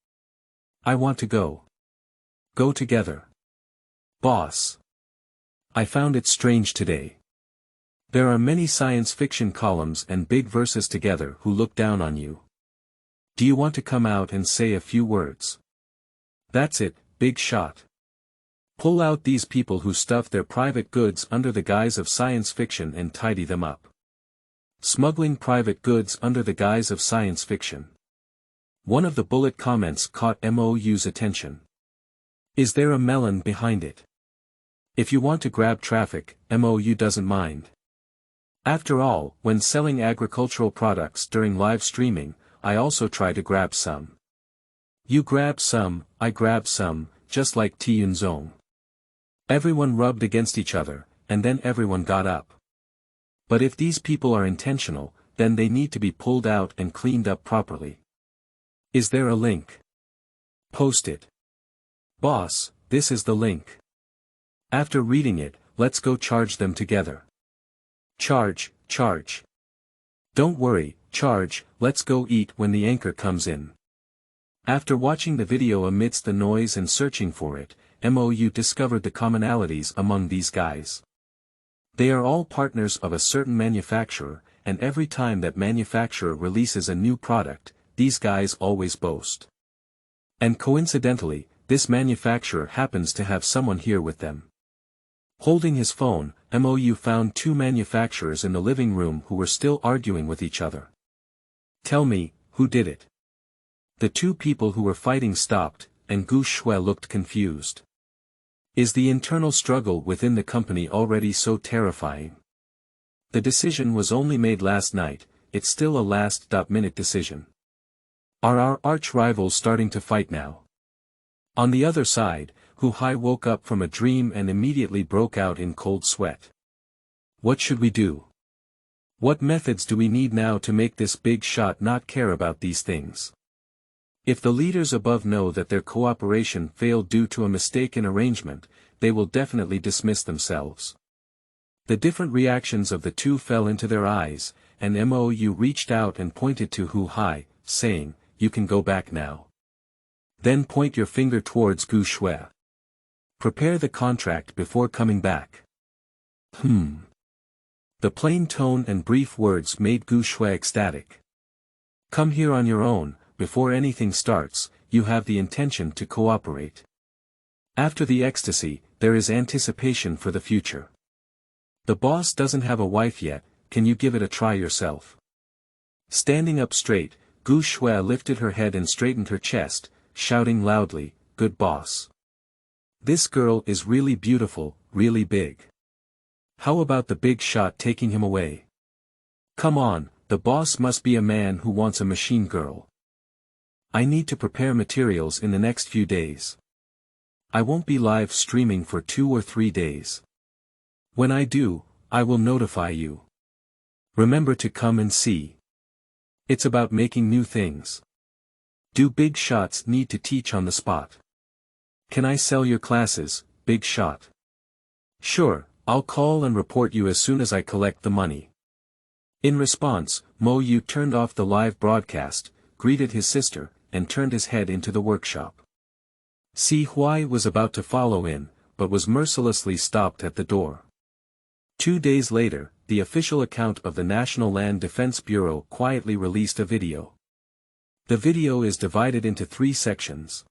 I want to go. Go together. Boss. I found it strange today. There are many science fiction columns and big verses together who look down on you. Do you want to come out and say a few words? That's it, big shot. Pull out these people who stuff their private goods under the guise of science fiction and tidy them up. Smuggling private goods under the guise of science fiction. One of the bullet comments caught MOU's attention. Is there a melon behind it? If you want to grab traffic, MOU doesn't mind. After all, when selling agricultural products during live streaming, I also try to grab some. You grab some, I grab some, just like Tiyunzong. Everyone rubbed against each other, and then everyone got up. But if these people are intentional, then they need to be pulled out and cleaned up properly. Is there a link? Post it. Boss, this is the link. After reading it, let's go charge them together. Charge, charge. Don't worry, charge, let's go eat when the anchor comes in. After watching the video amidst the noise and searching for it, MOU discovered the commonalities among these guys. They are all partners of a certain manufacturer, and every time that manufacturer releases a new product, these guys always boast. And coincidentally, this manufacturer happens to have someone here with them. Holding his phone, MOU found 2 manufacturers in the living room who were still arguing with each other. Tell me, who did it? The 2 people who were fighting stopped, and Gu Shui looked confused. Is the internal struggle within the company already so terrifying? The decision was only made last night, it's still a last-minute decision. Are our arch-rivals starting to fight now? On the other side, Hu Hai woke up from a dream and immediately broke out in cold sweat. What should we do? What methods do we need now to make this big shot not care about these things? If the leaders above know that their cooperation failed due to a mistake in arrangement, they will definitely dismiss themselves. The different reactions of the 2 fell into their eyes, and MOU reached out and pointed to Hu Hai, saying, "You can go back now. Then point your finger towards Gu Shui. Prepare the contract before coming back." The plain tone and brief words made Gu Shui ecstatic. Come here on your own. Before anything starts, you have the intention to cooperate. After the ecstasy, there is anticipation for the future. The boss doesn't have a wife yet, can you give it a try yourself? Standing up straight, Gu Shui lifted her head and straightened her chest, shouting loudly, "Good boss. This girl is really beautiful, really big. How about the big shot taking him away? Come on, the boss must be a man who wants a machine girl. I need to prepare materials in the next few days. I won't be live streaming for 2 or 3 days. When I do, I will notify you. Remember to come and see. It's about making new things. Do big shots need to teach on the spot? Can I sell your classes, big shot? Sure, I'll call and report you as soon as I collect the money." In response, Mo Yu turned off the live broadcast, greeted his sister, and turned his head into the workshop. Si Huai was about to follow in, but was mercilessly stopped at the door. 2 days later, the official account of the National Land Defense Bureau quietly released a video. The video is divided into 3 sections.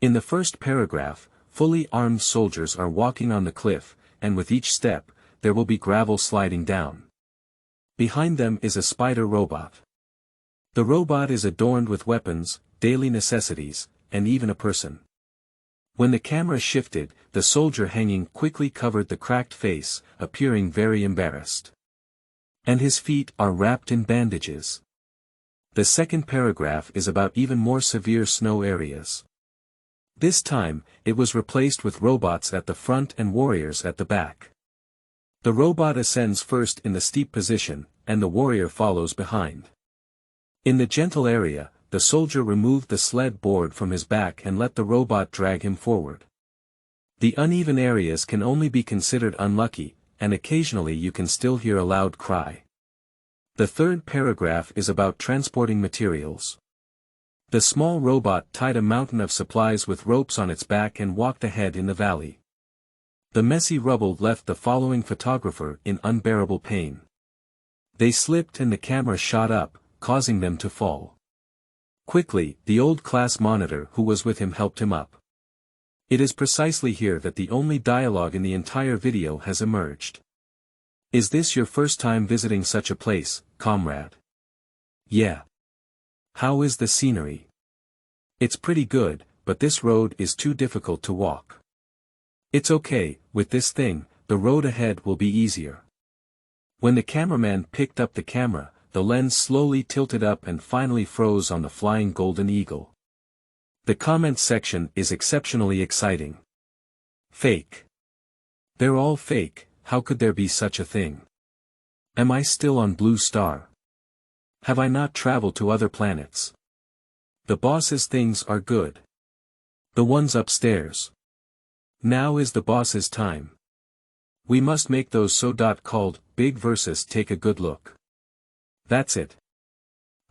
In the first paragraph, fully armed soldiers are walking on the cliff, and with each step, there will be gravel sliding down. Behind them is a spider robot. The robot is adorned with weapons, daily necessities, and even a person. When the camera shifted, the soldier hanging quickly covered the cracked face, appearing very embarrassed. And his feet are wrapped in bandages. The second paragraph is about even more severe snow areas. This time, it was replaced with robots at the front and warriors at the back. The robot ascends first in the steep position, and the warrior follows behind. In the gentle area, the soldier removed the sled board from his back and let the robot drag him forward. The uneven areas can only be considered unlucky, and occasionally you can still hear a loud cry. The third paragraph is about transporting materials. The small robot tied a mountain of supplies with ropes on its back and walked ahead in the valley. The messy rubble left the following photographer in unbearable pain. They slipped and the camera shot up, causing them to fall. Quickly, the old class monitor who was with him helped him up. It is precisely here that the only dialogue in the entire video has emerged. Is this your first time visiting such a place, comrade? Yeah. How is the scenery? It's pretty good, but this road is too difficult to walk. It's okay, with this thing, the road ahead will be easier. When the cameraman picked up the camera, the lens slowly tilted up and finally froze on the flying golden eagle. The comments section is exceptionally exciting. Fake. They're all fake, how could there be such a thing? Am I still on Blue Star? Have I not traveled to other planets? The boss's things are good. The ones upstairs. Now is the boss's time. We must make those so-called big verses take a good look. That's it.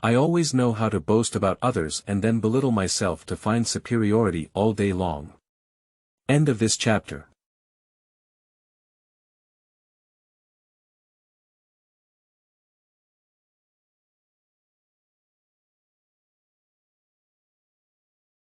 I always know how to boast about others and then belittle myself to find superiority all day long. End of this chapter.